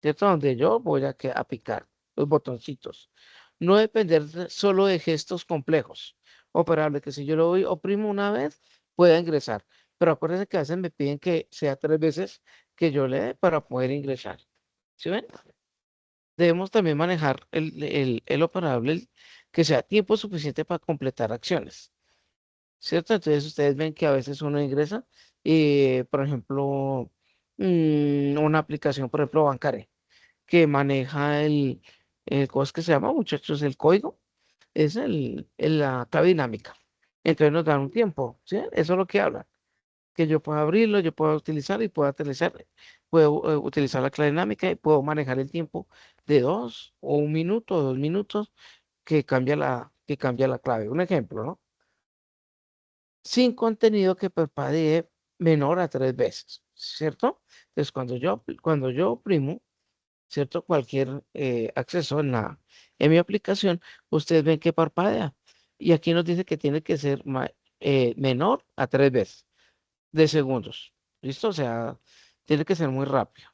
¿cierto? Donde yo voy a picar los botoncitos. No depender solo de gestos complejos. Operable, que si yo lo oprimo una vez, pueda ingresar. Pero acuérdense que a veces me piden que sea 3 veces que yo le dé para poder ingresar. ¿Sí ven? Debemos también manejar el operable que sea tiempo suficiente para completar acciones. ¿Cierto? Entonces ustedes ven que a veces uno ingresa y, por ejemplo, una aplicación, por ejemplo, bancaria, que maneja ¿cómo es que se llama, muchachos? El código es la clave dinámica. Entonces nos dan un tiempo, ¿sí? Eso es lo que habla, que yo pueda abrirlo, yo pueda utilizar y puedo utilizar la clave dinámica y puedo manejar el tiempo de 2 o 1 minuto o 2 minutos que cambia la clave. Un ejemplo, ¿no? Sin contenido que parpadee menor a 3 veces, ¿cierto? Entonces, cuando yo oprimo, ¿cierto? Cualquier acceso en mi aplicación, ustedes ven que parpadea. Y aquí nos dice que tiene que ser menor a 3 veces de segundos. ¿Listo? O sea, tiene que ser muy rápido.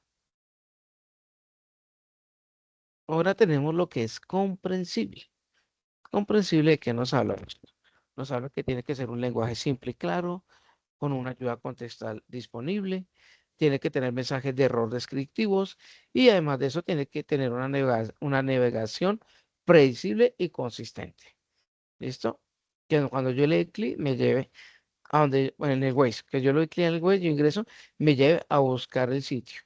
Ahora tenemos lo que es comprensible. Comprensible de qué nos habla. Nos habla que tiene que ser un lenguaje simple y claro, con una ayuda contextual disponible. Tiene que tener mensajes de error descriptivos y además de eso tiene que tener una navegación predecible y consistente. ¿Listo? Que cuando yo le dé clic me lleve a donde, bueno, en el Waze, que yo le doy clic en el Waze, yo ingreso, me lleve a buscar el sitio.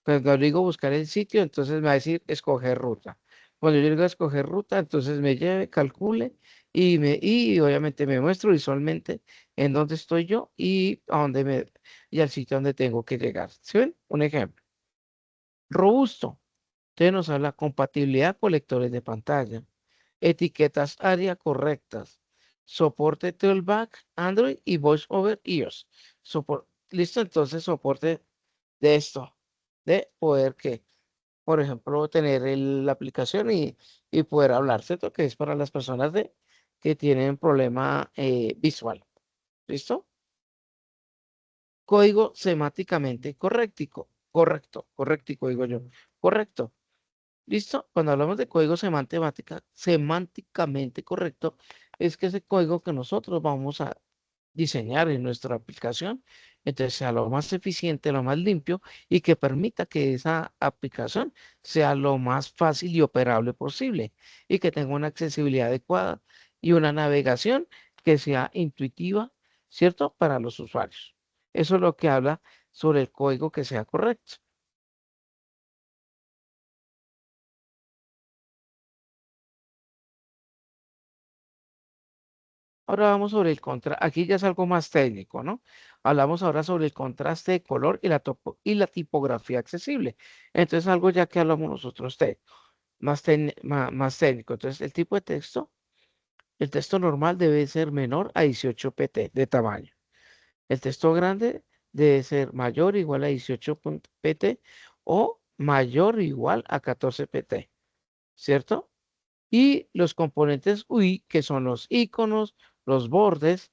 Cuando digo buscar el sitio, entonces me va a decir escoger ruta. Cuando yo digo escoger ruta, entonces me lleve, calcule y obviamente me muestro visualmente en dónde estoy yo y a dónde y al sitio donde tengo que llegar. ¿Sí ven? Un ejemplo. Robusto. Entonces nos habla compatibilidad con lectores de pantalla, etiquetas área correctas, soporte Tailback, Android y Voice over iOS. Listo, entonces soporte de esto, de poder que, por ejemplo, tener la aplicación y poder hablar, ¿cierto? Que es para las personas que tienen problema visual. ¿Listo? Código semánticamente correctico, digo yo. Correcto. ¿Listo? Cuando hablamos de código semánticamente correcto, es que ese código que nosotros vamos a diseñar en nuestra aplicación, entonces sea lo más eficiente, lo más limpio y que permita que esa aplicación sea lo más fácil y operable posible y que tenga una accesibilidad adecuada y una navegación que sea intuitiva, ¿cierto? Para los usuarios. Eso es lo que habla sobre el código que sea correcto. Ahora vamos sobre el contraste. Aquí ya es algo más técnico, ¿no? Hablamos ahora sobre el contraste de color y la tipografía accesible. Entonces, algo ya que hablamos nosotros más técnico. Entonces, el tipo de texto, el texto normal debe ser menor a 18 pt de tamaño. El texto grande debe ser mayor o igual a 18 pt o mayor o igual a 14 pt, ¿cierto? Y los componentes UI, que son los iconos, los bordes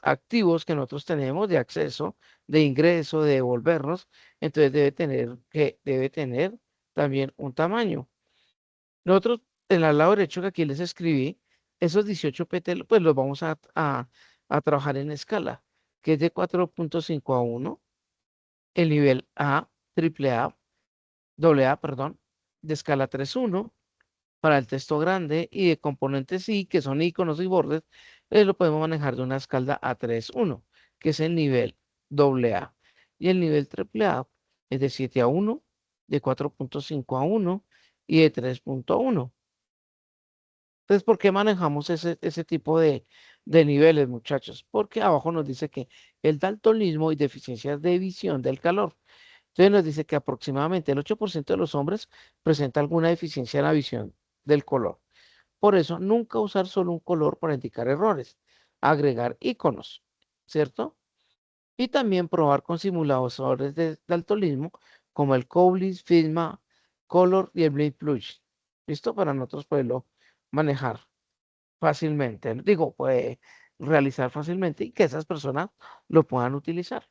activos que nosotros tenemos de acceso, de ingreso, de devolvernos, entonces debe tener también un tamaño. Nosotros, en el lado derecho que aquí les escribí, esos 18 PT, pues los vamos a trabajar en escala, que es de 4.5:1, el nivel A, triple A, doble A, perdón, de escala 3:1 para el texto grande y de componentes I, que son iconos y bordes, lo podemos manejar de una escala A3:1, que es el nivel AA. Y el nivel AAA es de 7:1, de 4.5:1 y de 3.1. Entonces, ¿por qué manejamos ese tipo de niveles, muchachos? Porque abajo nos dice que el daltonismo y deficiencias de visión del calor. Entonces nos dice que aproximadamente el 8% de los hombres presenta alguna deficiencia en la visión del color. Por eso, nunca usar solo un color para indicar errores. Agregar iconos, ¿cierto? Y también probar con simuladores de daltonismo como el Cowlis, Figma, Color y el Blade Plus. ¿Listo? Para nosotros poderlo manejar fácilmente. Digo, puede realizar fácilmente y que esas personas lo puedan utilizar.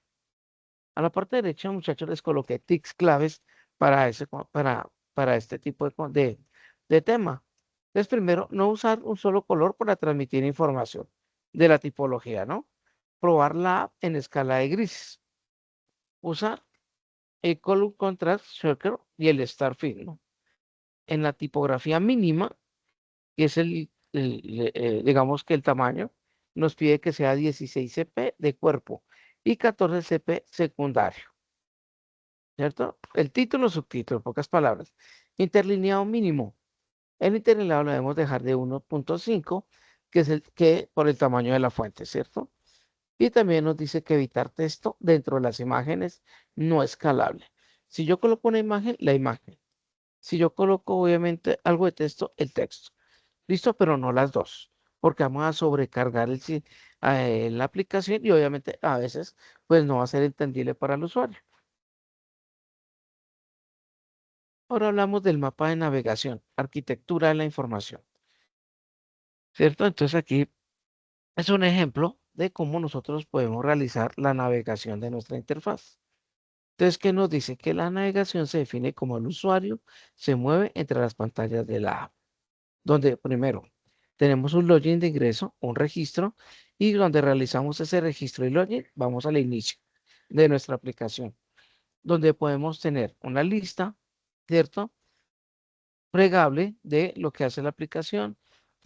A la parte derecha, muchachos, les coloqué tics claves para este tipo de tema. Entonces, primero, no usar un solo color para transmitir información de la tipología, ¿no? Probar la app en escala de grises. Usar el Color Contrast Circle y el Star Fill, ¿no? En la tipografía mínima, que es digamos que el tamaño, nos pide que sea 16 cp de cuerpo y 14 cp secundario. ¿Cierto? El título, subtítulo, en pocas palabras. Interlineado mínimo. El interlineado lo debemos dejar de 1.5, que es el que por el tamaño de la fuente, ¿cierto? Y también nos dice que evitar texto dentro de las imágenes no escalable. Si yo coloco una imagen, la imagen. Si yo coloco obviamente algo de texto, el texto. Listo, pero no las dos, porque vamos a sobrecargar la aplicación y obviamente a veces pues no va a ser entendible para el usuario. Ahora hablamos del mapa de navegación, arquitectura de la información, ¿cierto? Entonces aquí es un ejemplo de cómo nosotros podemos realizar la navegación de nuestra interfaz. Entonces, ¿qué nos dice? Que la navegación se define como el usuario se mueve entre las pantallas de la app, donde primero tenemos un login de ingreso, un registro, y donde realizamos ese registro y login, vamos al inicio de nuestra aplicación, donde podemos tener una lista, ¿cierto? Plegable de lo que hace la aplicación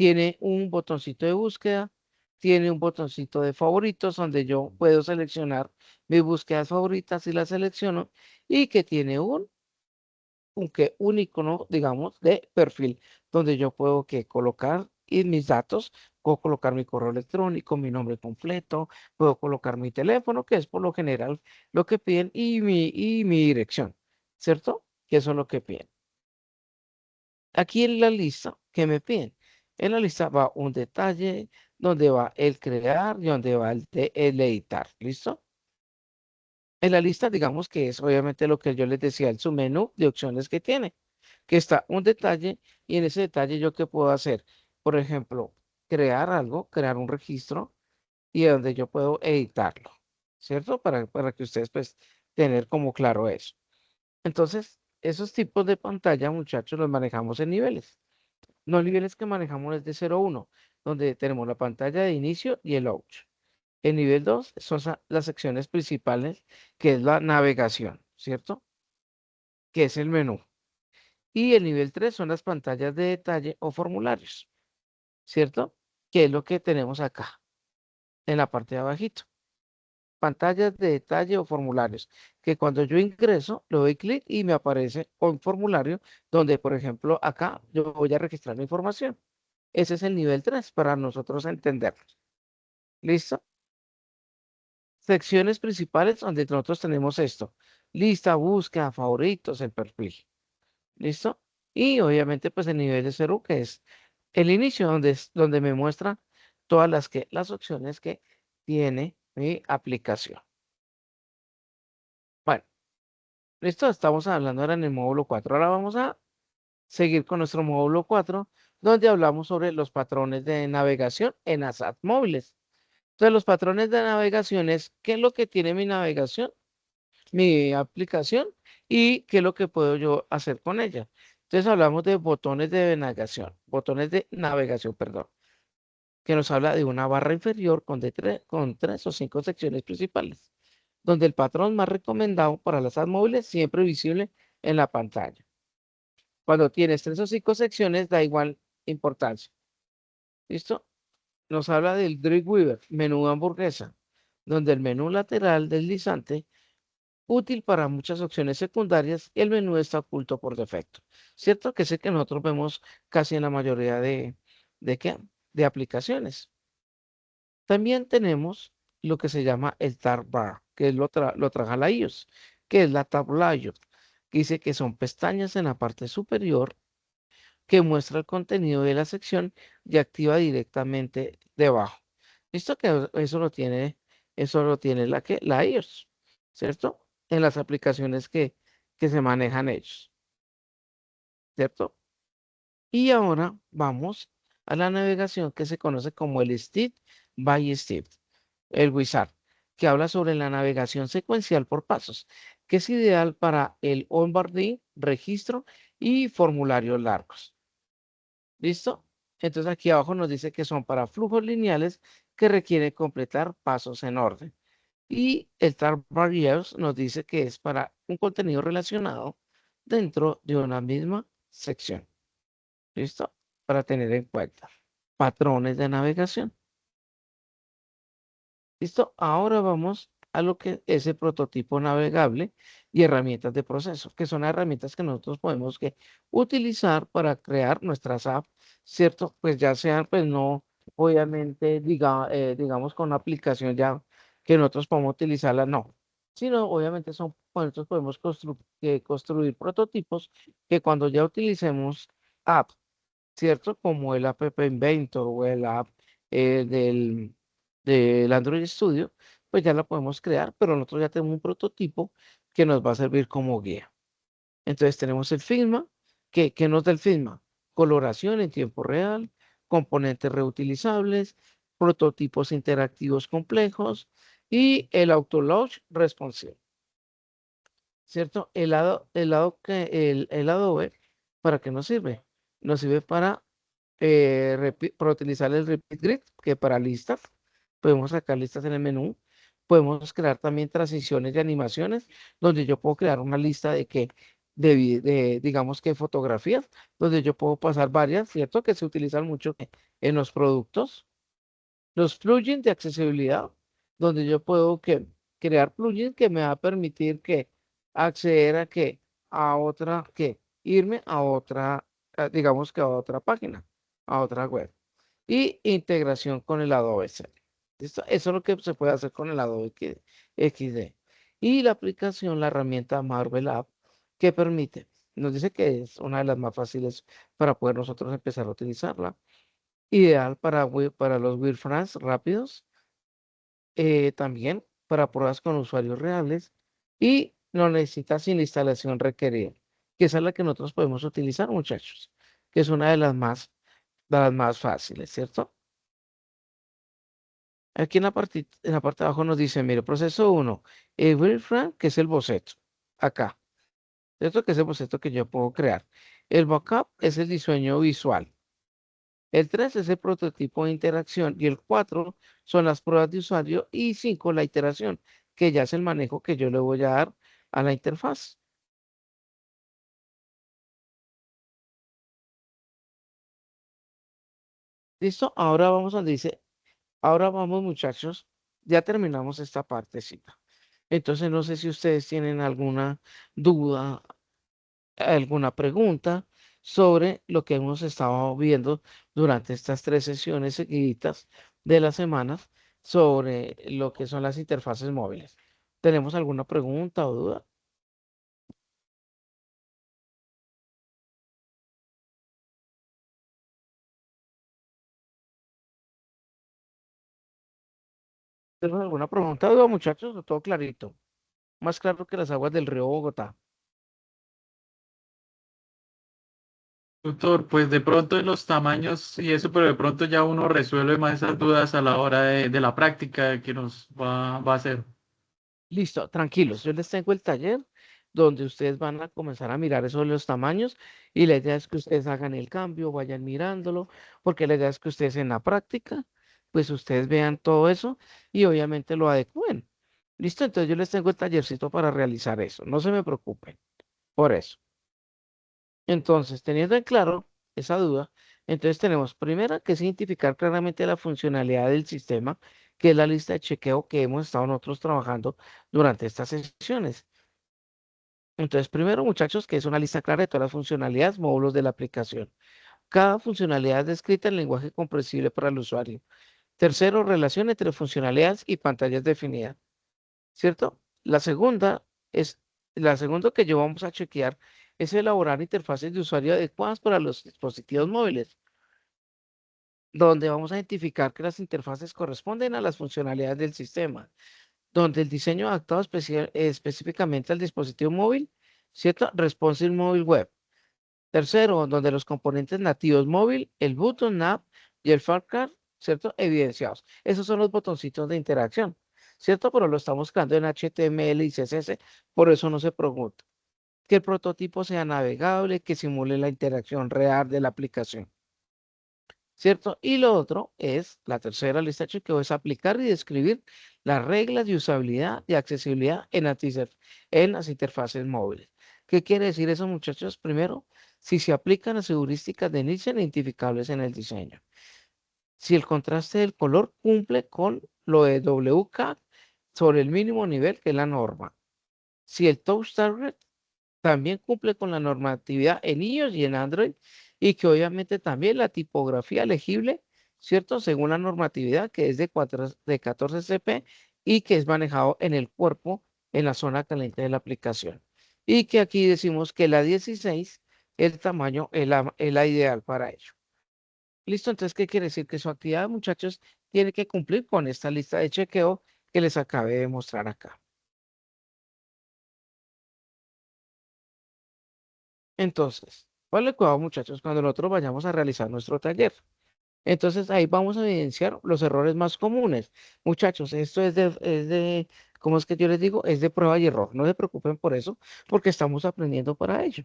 Tiene un botoncito de búsqueda, tiene un botoncito de favoritos donde yo puedo seleccionar mis búsquedas favoritas y las selecciono y que tiene un icono, digamos, de perfil donde yo puedo colocar y mis datos, puedo colocar mi correo electrónico, mi nombre completo, puedo colocar mi teléfono, que es por lo general lo que piden, y mi dirección, ¿cierto? Que eso es lo que piden. Aquí en la lista que me piden, en la lista va un detalle, donde va el crear y donde va el editar, ¿listo? En la lista, digamos que es obviamente lo que yo les decía, el submenú de opciones que tiene, que está un detalle y en ese detalle yo qué puedo hacer, por ejemplo, crear algo, crear un registro y donde yo puedo editarlo, ¿cierto? Para que ustedes pues tener como claro eso. Entonces, esos tipos de pantalla, muchachos, los manejamos en niveles. Los niveles que manejamos es de 0 a 1, donde tenemos la pantalla de inicio y el out. El nivel 2 son las secciones principales, que es la navegación, ¿cierto? Que es el menú. Y el nivel 3 son las pantallas de detalle o formularios, ¿cierto? Que es lo que tenemos acá, en la parte de abajito. Pantallas de detalle o formularios, que cuando yo ingreso, le doy clic y me aparece un formulario donde, por ejemplo, acá yo voy a registrar la información. Ese es el nivel 3 para nosotros entenderlo. ¿Listo? Secciones principales donde nosotros tenemos esto. Lista, búsqueda, favoritos, el perfil. ¿Listo? Y obviamente pues el nivel de cero que es el inicio donde me muestra todas las opciones que tiene mi aplicación. Bueno, listo, estamos hablando ahora en el módulo 4. Ahora vamos a seguir con nuestro módulo 4, donde hablamos sobre los patrones de navegación en las apps móviles. Entonces, los patrones de navegación es qué es lo que tiene mi navegación, mi aplicación y qué es lo que puedo yo hacer con ella. Entonces, hablamos de botones de navegación, perdón, que nos habla de una barra inferior con tres o cinco secciones principales, donde el patrón más recomendado para las apps móviles siempre visible en la pantalla. Cuando tienes tres o cinco secciones, da igual importancia. ¿Listo? Nos habla del Dreamweaver, menú de hamburguesa, donde el menú lateral deslizante, útil para muchas opciones secundarias, y el menú está oculto por defecto. ¿Cierto? Que es el que nosotros vemos casi en la mayoría ¿de qué? De aplicaciones. También tenemos lo que se llama el tab bar, que lo trabaja la iOS, que es la tab layout, que dice que son pestañas en la parte superior que muestra el contenido de la sección y activa directamente debajo. ¿Listo? Que eso lo tiene la iOS, ¿cierto? En las aplicaciones que se manejan ellos, ¿cierto? Y ahora vamos a la navegación que se conoce como el Step by Step, el Wizard, que habla sobre la navegación secuencial por pasos, que es ideal para el onboarding, registro y formularios largos. ¿Listo? Entonces aquí abajo nos dice que son para flujos lineales que requieren completar pasos en orden. Y el tab barriers nos dice que es para un contenido relacionado dentro de una misma sección. ¿Listo? Para tener en cuenta. Patrones de navegación. ¿Listo? Ahora vamos a lo que es el prototipo navegable y herramientas de proceso, que son herramientas que nosotros podemos utilizar para crear nuestras apps, ¿cierto? Pues ya sean, pues no, obviamente, digamos, con una aplicación ya que nosotros podemos utilizarla, no, sino obviamente nosotros podemos construir prototipos que cuando ya utilicemos apps, ¿cierto? Como el App Inventor o el app del Android Studio, pues ya la podemos crear, pero nosotros ya tenemos un prototipo que nos va a servir como guía. Entonces tenemos el Figma, ¿qué nos da el Figma? Coloración en tiempo real, componentes reutilizables, prototipos interactivos complejos y el Autolaunch responsive, ¿cierto? El Adobe, ¿para qué nos sirve? Nos sirve para utilizar el Repeat Grid, que para listas, podemos sacar listas en el menú, podemos crear también transiciones de animaciones, donde yo puedo crear una lista digamos que fotografías, donde yo puedo pasar varias, ¿cierto? Que se utilizan mucho en los productos. Los plugins de accesibilidad, donde yo puedo crear plugins que me va a permitir que acceder a otra, irme a otra, digamos que a otra página, a otra web. Y integración con el Adobe Cell. ¿Listo? Eso es lo que se puede hacer con el Adobe XD. Y la aplicación, la herramienta Marvel App, que permite, nos dice que es una de las más fáciles para poder nosotros empezar a utilizarla. Ideal para los wireframes rápidos, también para pruebas con usuarios reales y no necesita sin la instalación requerida, que esa es la que nosotros podemos utilizar, muchachos, que es una de las más fáciles, ¿cierto? Aquí en la parte de abajo nos dice, mire, proceso 1, el wireframe, que es el boceto, acá, ¿cierto? Que es el boceto que yo puedo crear. El backup es el diseño visual. El 3 es el prototipo de interacción y el 4 son las pruebas de usuario y 5 la iteración, que ya es el manejo que yo le voy a dar a la interfaz. ¿Listo? Ahora vamos donde dice, ahora vamos muchachos, ya terminamos esta partecita. Entonces no sé si ustedes tienen alguna duda, alguna pregunta sobre lo que hemos estado viendo durante estas 3 sesiones seguiditas de las semanas sobre lo que son las interfaces móviles. ¿Tenemos alguna pregunta o duda? ¿Tenemos alguna pregunta o duda, muchachos? ¿O todo clarito? Más claro que las aguas del río Bogotá. Doctor, pues de pronto en los tamaños y eso, pero de pronto ya uno resuelve más esas dudas a la hora de la práctica que nos va a hacer. Listo, tranquilos. Yo les tengo el taller donde ustedes van a comenzar a mirar esos los tamaños y la idea es que ustedes hagan el cambio, vayan mirándolo, porque la idea es que ustedes en la práctica, pues ustedes vean todo eso y obviamente lo adecúen. Listo, entonces yo les tengo el tallercito para realizar eso. No se me preocupen por eso. Entonces, teniendo en claro esa duda, entonces tenemos primera que es identificar claramente la funcionalidad del sistema, que es la lista de chequeo que hemos estado nosotros trabajando durante estas sesiones. Entonces, primero, muchachos, que es una lista clara de todas las funcionalidades, módulos de la aplicación. Cada funcionalidad es descrita en lenguaje comprensible para el usuario. Tercero, relación entre funcionalidades y pantallas definidas, ¿cierto? La segunda que yo vamos a chequear es elaborar interfaces de usuario adecuadas para los dispositivos móviles, donde vamos a identificar que las interfaces corresponden a las funcionalidades del sistema, donde el diseño adaptado específicamente al dispositivo móvil, ¿cierto? Responsive Mobile Web. Tercero, donde los componentes nativos móvil, el button, app y el far card, ¿cierto? Evidenciados. Esos son los botoncitos de interacción, ¿cierto? Pero lo estamos creando en HTML y CSS, por eso no se pregunta. Que el prototipo sea navegable, que simule la interacción real de la aplicación, ¿cierto? Y lo otro es, la tercera lista de chequeo, es aplicar y describir las reglas de usabilidad y accesibilidad en las interfaces móviles. ¿Qué quiere decir eso, muchachos? Primero, si se aplican las heurísticas de Nielsen identificables en el diseño. Si el contraste del color cumple con lo de WCAG sobre el mínimo nivel que es la norma. Si el touch target también cumple con la normatividad en iOS y en Android y que obviamente también la tipografía legible, ¿cierto? Según la normatividad que es de 14 CP y que es manejado en el cuerpo en la zona caliente de la aplicación. Y que aquí decimos que la 16, el tamaño es la ideal para ello. Listo, entonces, ¿qué quiere decir? Que su actividad, muchachos, tiene que cumplir con esta lista de chequeo que les acabé de mostrar acá. Entonces, vale cuidado, muchachos, cuando nosotros vayamos a realizar nuestro taller. Entonces, ahí vamos a evidenciar los errores más comunes. Muchachos, esto ¿cómo es que yo les digo? Es de prueba y error. No se preocupen por eso, porque estamos aprendiendo para ello.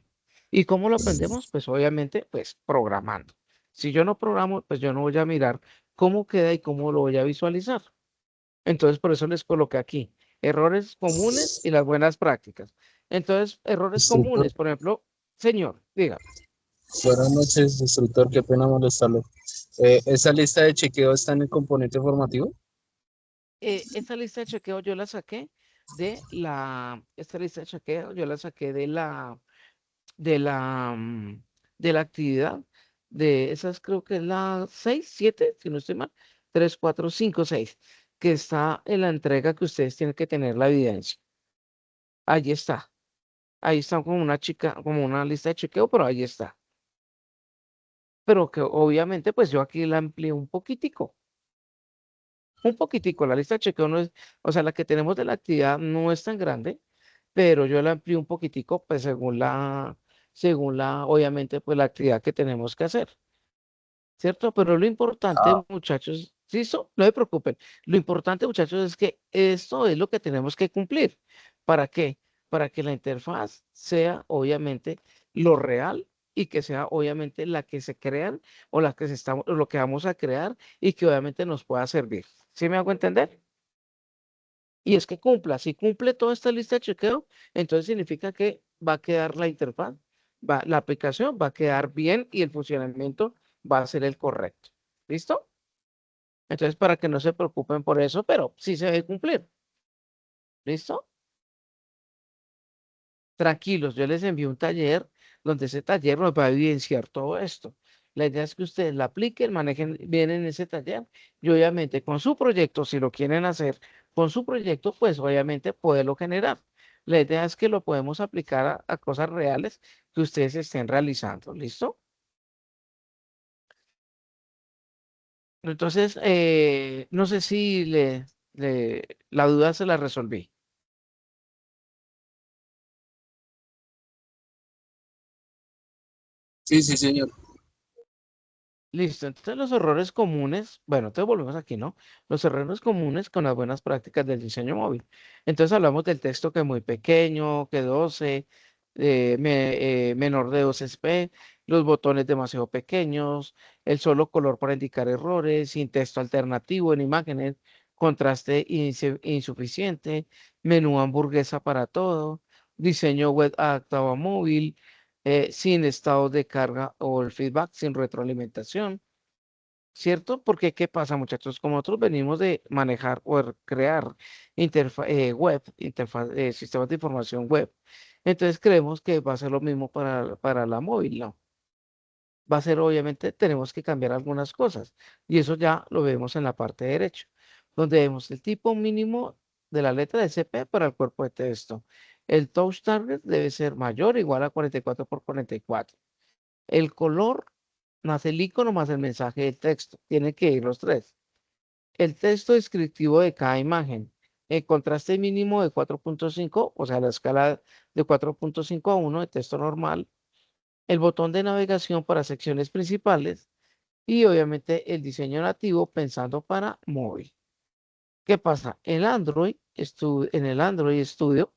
¿Y cómo lo aprendemos? Pues obviamente, pues programando. Si yo no programo, pues yo no voy a mirar cómo queda y cómo lo voy a visualizar. Entonces, por eso les coloqué aquí errores comunes y las buenas prácticas. Entonces, errores Instructor, comunes, por ejemplo, señor, diga, buenas noches, instructor, qué pena molestarlo. ¿Esa lista de chequeo está en el componente formativo? esta lista de chequeo yo la saqué esta lista de chequeo yo la saqué de la, mm, de la actividad, de esas creo que es la 6 7 si no estoy mal, 3 4 5 6 que está en la entrega que ustedes tienen que tener la evidencia. Allí está. Ahí está como una chica, como una lista de chequeo, pero ahí está. Pero que obviamente, pues yo aquí la amplié un poquitico. La lista de chequeo no es, o sea, la que tenemos de la actividad no es tan grande, pero yo la amplié un poquitico, pues obviamente, pues la actividad que tenemos que hacer. ¿Cierto? Pero lo importante, Ah, muchachos, sí, no se preocupen. Lo importante, muchachos, es que esto es lo que tenemos que cumplir. ¿Para qué? Para que la interfaz sea, obviamente, lo real y que sea, obviamente, la que se crean o la que o lo que vamos a crear y que obviamente nos pueda servir. ¿Sí me hago entender? Y es que cumpla. Si cumple toda esta lista de chequeo, entonces significa que va a quedar la interfaz, la aplicación va a quedar bien y el funcionamiento va a ser el correcto. ¿Listo? Entonces, para que no se preocupen por eso, pero sí se debe cumplir. ¿Listo? Tranquilos, yo les envío un taller donde ese taller nos va a evidenciar todo esto. La idea es que ustedes la apliquen, manejen bien en ese taller y obviamente con su proyecto, si lo quieren hacer con su proyecto, pues obviamente poderlo generar. La idea es que lo podemos aplicar a cosas reales que ustedes estén realizando. ¿Listo? Entonces, no sé si la duda se la resolví. sí, sí, señor. Listo, entonces los errores comunes, bueno, entonces volvemos aquí, ¿no? Los errores comunes con las buenas prácticas del diseño móvil. Entonces hablamos del texto que es muy pequeño, que 12, menor de 12 p, los botones demasiado pequeños, el solo color para indicar errores, sin texto alternativo en imágenes, contraste insuficiente, menú hamburguesa para todo, diseño web adaptado a móvil, sin estado de carga o el feedback, sin retroalimentación, ¿cierto? Porque, ¿qué pasa, muchachos? Como nosotros venimos de manejar o de crear sistemas de información web, entonces creemos que va a ser lo mismo para la móvil, ¿no? Va a ser, obviamente, tenemos que cambiar algunas cosas y eso ya lo vemos en la parte derecha, donde vemos el tipo mínimo de la letra de CP para el cuerpo de texto. El touch target debe ser mayor o igual a 44 por 44. El color más el icono más el mensaje del texto. Tienen que ir los tres. El texto descriptivo de cada imagen. El contraste mínimo de 4.5, o sea, la escala de 4.5 a 1 de texto normal. El botón de navegación para secciones principales. Y obviamente el diseño nativo pensando para móvil. ¿Qué pasa? En el Android Studio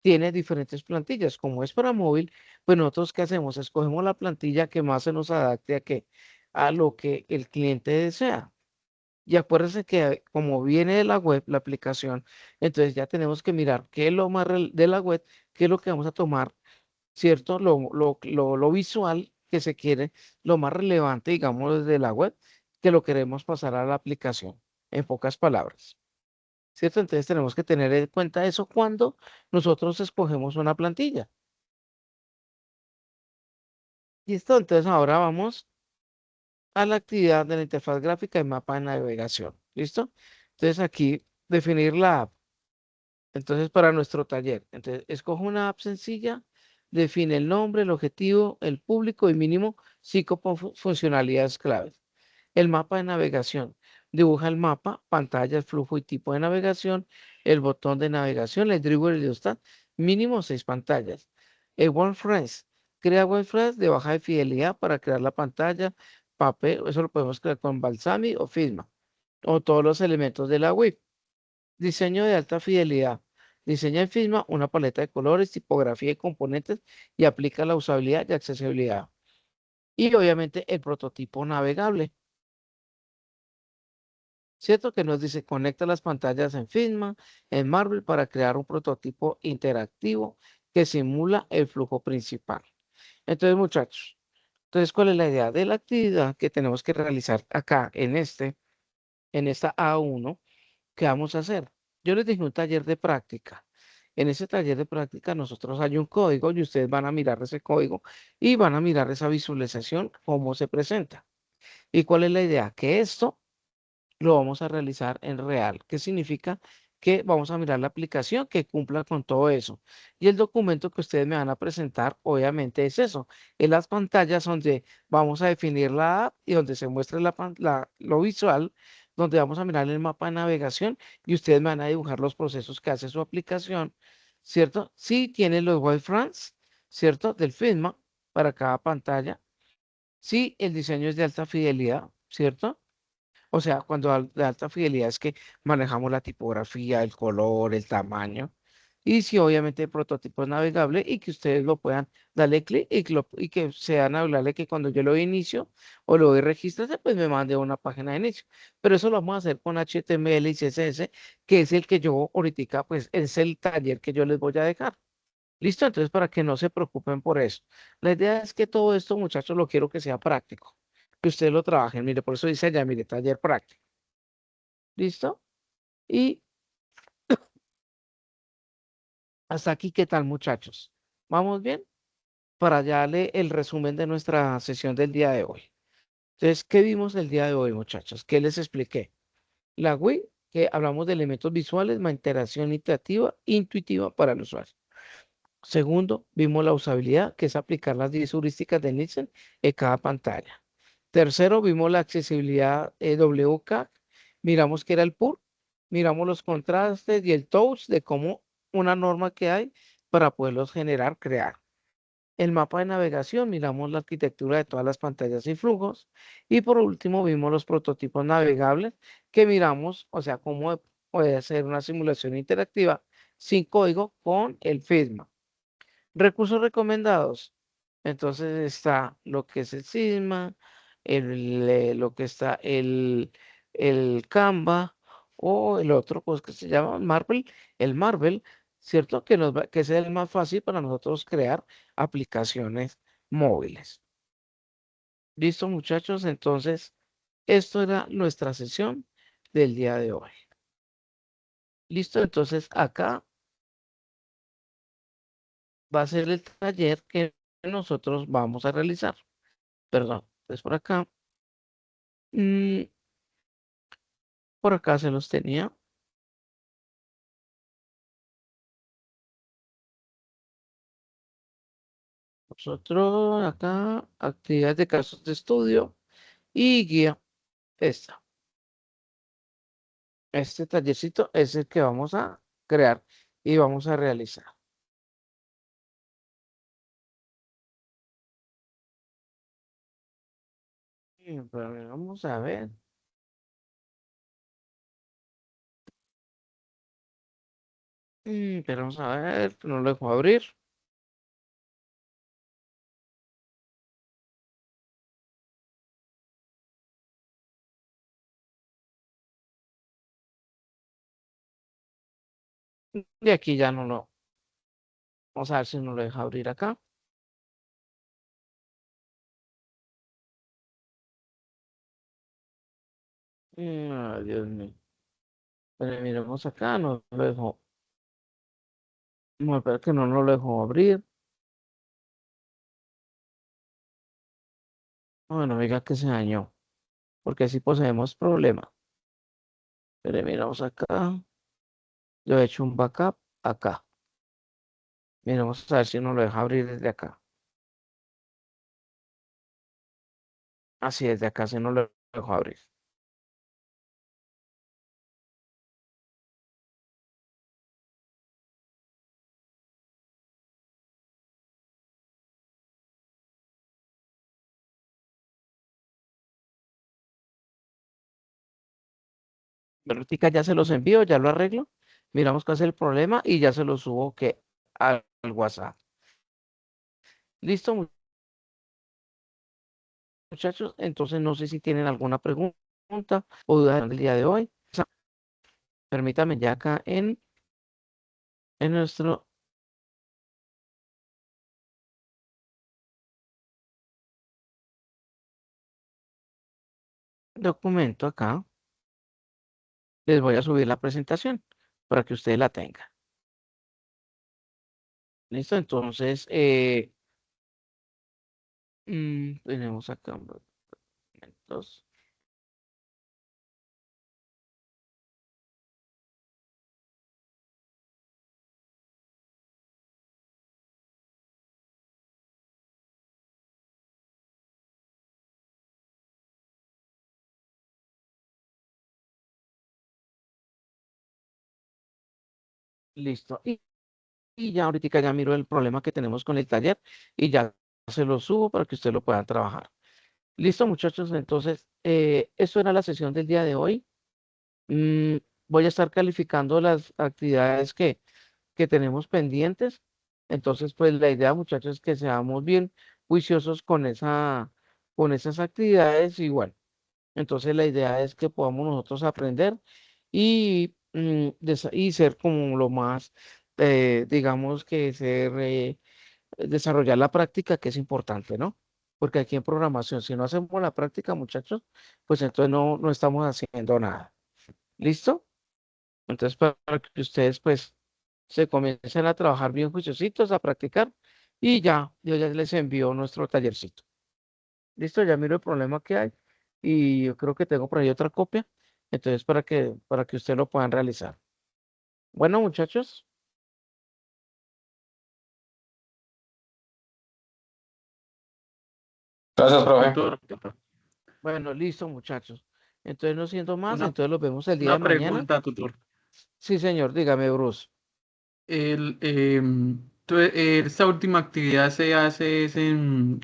tiene diferentes plantillas. Como es para móvil, pues nosotros ¿qué hacemos? Escogemos la plantilla que más se nos adapte a lo que el cliente desea. Y acuérdense que como viene de la web, la aplicación, entonces ya tenemos que mirar qué es lo más de la web, qué es lo que vamos a tomar, ¿cierto? Lo visual que se quiere, lo más relevante, digamos, desde la web, que lo queremos pasar a la aplicación, en pocas palabras. ¿Cierto? Entonces tenemos que tener en cuenta eso cuando nosotros escogemos una plantilla. Listo, entonces ahora vamos a la actividad de la interfaz gráfica y mapa de navegación. ¿Listo? Entonces aquí definir la app. Entonces para nuestro taller, entonces escojo una app sencilla, define el nombre, el objetivo, el público y mínimo 5 funcionalidades claves. El mapa de navegación. Dibuja el mapa, pantalla, el flujo y tipo de navegación, el botón de navegación, el dribble y el stat, mínimo 6 pantallas. El WordPress. Crea WordPress de baja fidelidad para crear la pantalla, papel, eso lo podemos crear con Balsamiq o Figma, o todos los elementos de la web. Diseño de alta fidelidad. Diseña en Figma una paleta de colores, tipografía y componentes y aplica la usabilidad y accesibilidad. Y obviamente el prototipo navegable. ¿Cierto? Que nos dice conecta las pantallas en Figma, en Marvel para crear un prototipo interactivo que simula el flujo principal. Entonces, muchachos, entonces, ¿cuál es la idea de la actividad que tenemos que realizar acá en esta A1? ¿Qué vamos a hacer? Yo les dije un taller de práctica. En ese taller de práctica nosotros hay un código y ustedes van a mirar ese código y van a mirar esa visualización, cómo se presenta. ¿Y cuál es la idea? Que esto lo vamos a realizar en real. ¿Qué significa? Que vamos a mirar la aplicación que cumpla con todo eso. Y el documento que ustedes me van a presentar, obviamente, es eso. En las pantallas donde vamos a definir la app y donde se muestre lo visual, donde vamos a mirar el mapa de navegación y ustedes me van a dibujar los procesos que hace su aplicación, ¿cierto? Sí tiene los wireframes, ¿cierto? Del Figma para cada pantalla. Sí, el diseño es de alta fidelidad, ¿cierto? O sea, cuando de alta fidelidad es que manejamos la tipografía, el color, el tamaño. Y si obviamente el prototipo es navegable y que ustedes lo puedan darle clic y que sea navegable que cuando yo lo inicio o lo doy registrarse, pues me mande a una página de inicio. Pero eso lo vamos a hacer con HTML y CSS, que es el que yo ahorita, pues es el taller que yo les voy a dejar. ¿Listo? Entonces, para que no se preocupen por eso. La idea es que todo esto, muchachos, lo quiero que sea práctico, que ustedes lo trabajen. Mire, por eso dice allá, mire, taller práctico. ¿Listo? Y hasta aquí, ¿qué tal, muchachos? ¿Vamos bien? Para ya darle el resumen de nuestra sesión del día de hoy. Entonces, ¿qué vimos el día de hoy, muchachos? ¿Qué les expliqué? La GUI, que hablamos de elementos visuales, más interacción interactiva, intuitiva para el usuario. Segundo, vimos la usabilidad, que es aplicar las 10 heurísticas de Nielsen en cada pantalla. Tercero, vimos la accesibilidad WCAG. Miramos qué era el PUR. Miramos los contrastes y el touch de cómo una norma que hay para poderlos generar, crear. El mapa de navegación, miramos la arquitectura de todas las pantallas y flujos. Y por último, vimos los prototipos navegables que miramos, o sea, cómo puede ser una simulación interactiva sin código con el Figma. Recursos recomendados. Entonces está lo que es el Sigma, lo que está el Canva o el otro pues, que se llama el Marvel, ¿cierto? Que es el más fácil para nosotros crear aplicaciones móviles. ¿Listo, muchachos? Entonces, esto era nuestra sesión del día de hoy. ¿Listo? Entonces, acá va a ser el taller que nosotros vamos a realizar. Perdón, es por acá. Mm, por acá se los tenía. Nosotros acá, actividades de casos de estudio y guía. Esta. Este tallercito es el que vamos a crear y vamos a realizar. Pero vamos a ver. Pero vamos a ver, no lo dejo abrir. Y aquí ya no lo. Vamos a ver si no lo deja abrir acá. Ay, Dios mío. Pero miremos acá, no lo dejo. No, espera que no lo dejo abrir. Bueno, diga que se dañó, porque así poseemos problemas. Pero miramos acá. Yo he hecho un backup acá. Miramos a ver si nos lo deja abrir desde acá. Así desde acá si no lo dejo abrir. Vertica ya se los envío, ya lo arreglo. Miramos cuál es el problema y ya se lo subo que al WhatsApp. ¿Listo, muchachos? Entonces no sé si tienen alguna pregunta o duda del día de hoy. Permítanme ya acá en nuestro documento acá. Les voy a subir la presentación para que ustedes la tengan. ¿Listo? Entonces, tenemos acá documentos. Listo. Y ya ahorita ya miro el problema que tenemos con el taller y ya se lo subo para que ustedes lo puedan trabajar. Listo, muchachos. Entonces, esto era la sesión del día de hoy. Mm, Voy a estar calificando las actividades que tenemos pendientes. Entonces, pues la idea, muchachos, es que seamos bien juiciosos con esas actividades y bueno. Entonces la idea es que podamos nosotros aprender y ser como lo más, digamos que desarrollar la práctica que es importante, ¿no? Porque aquí en programación, si no hacemos la práctica, muchachos, pues entonces no estamos haciendo nada. ¿Listo? Entonces para que ustedes pues se comiencen a trabajar bien juiciositos, a practicar y ya, yo ya les envío nuestro tallercito. Listo, ya miro el problema que hay y yo creo que tengo por ahí otra copia. Entonces, para que ustedes lo puedan realizar. Bueno, muchachos, Gracias, profe. Tutor, bueno, listo, muchachos. Entonces, no siendo más, una, entonces los vemos el día de una mañana. pregunta, tutor. Sí, señor, dígame, Bruce. Esta última actividad se hace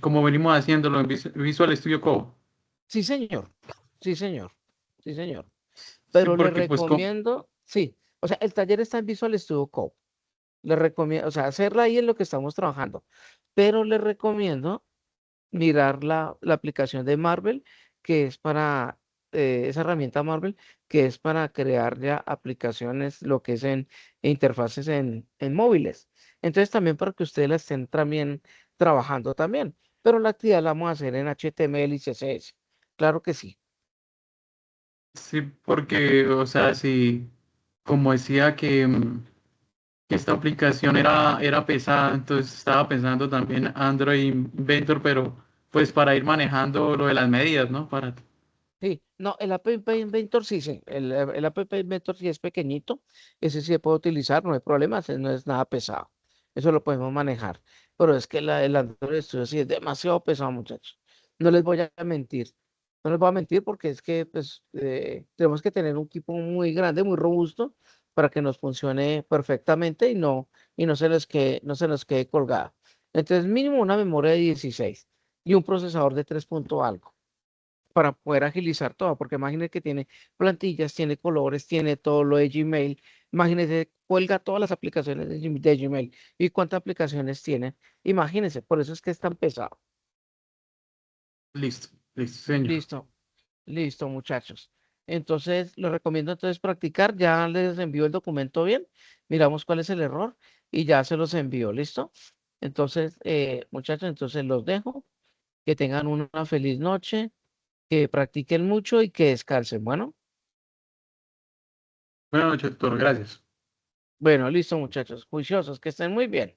como venimos haciéndolo en Visual Studio Code. Sí, señor. Sí, señor. Sí, señor. Sí, Pero le porque pues recomiendo, sí, o sea, el taller está en Visual Studio Code. Le recomiendo, o sea, hacerla ahí en lo que estamos trabajando. Pero le recomiendo mirar la aplicación de Marvel, que es para esa herramienta Marvel, que es para crear ya aplicaciones, lo que es en interfaces en móviles. Entonces también para que ustedes la estén también trabajando también. Pero la actividad la vamos a hacer en HTML y CSS. Claro que sí. sí, porque, o sea, sí, como decía que esta aplicación era pesada, entonces estaba pensando también Android Inventor, pero pues para ir manejando lo de las medidas, ¿no? Sí, no, el App Inventor sí, sí, el App Inventor sí es pequeñito, ese sí se puede utilizar, no hay problema, ese no es nada pesado, eso lo podemos manejar, pero es que el Android Studio sí es demasiado pesado, muchachos, no les voy a mentir, no les voy a mentir porque es que pues tenemos que tener un equipo muy grande, muy robusto, para que nos funcione perfectamente y no se nos quede colgada. Entonces, mínimo una memoria de 16 y un procesador de 3 punto algo para poder agilizar todo, porque imagínese que tiene plantillas, tiene colores, tiene todo lo de Gmail. Imagínese, cuelga todas las aplicaciones de Gmail. ¿Y cuántas aplicaciones tiene? Imagínense, por eso es que es tan pesado. Listo, listo, señor. Listo, listo, muchachos. Entonces, les recomiendo entonces practicar. Ya les envío el documento bien. Miramos cuál es el error y ya se los envío. ¿Listo? Entonces, muchachos, entonces los dejo. Que tengan una feliz noche, que practiquen mucho y que descansen. Bueno. Buenas noches, doctor, gracias. Bueno, listo, muchachos. Juiciosos, que estén muy bien.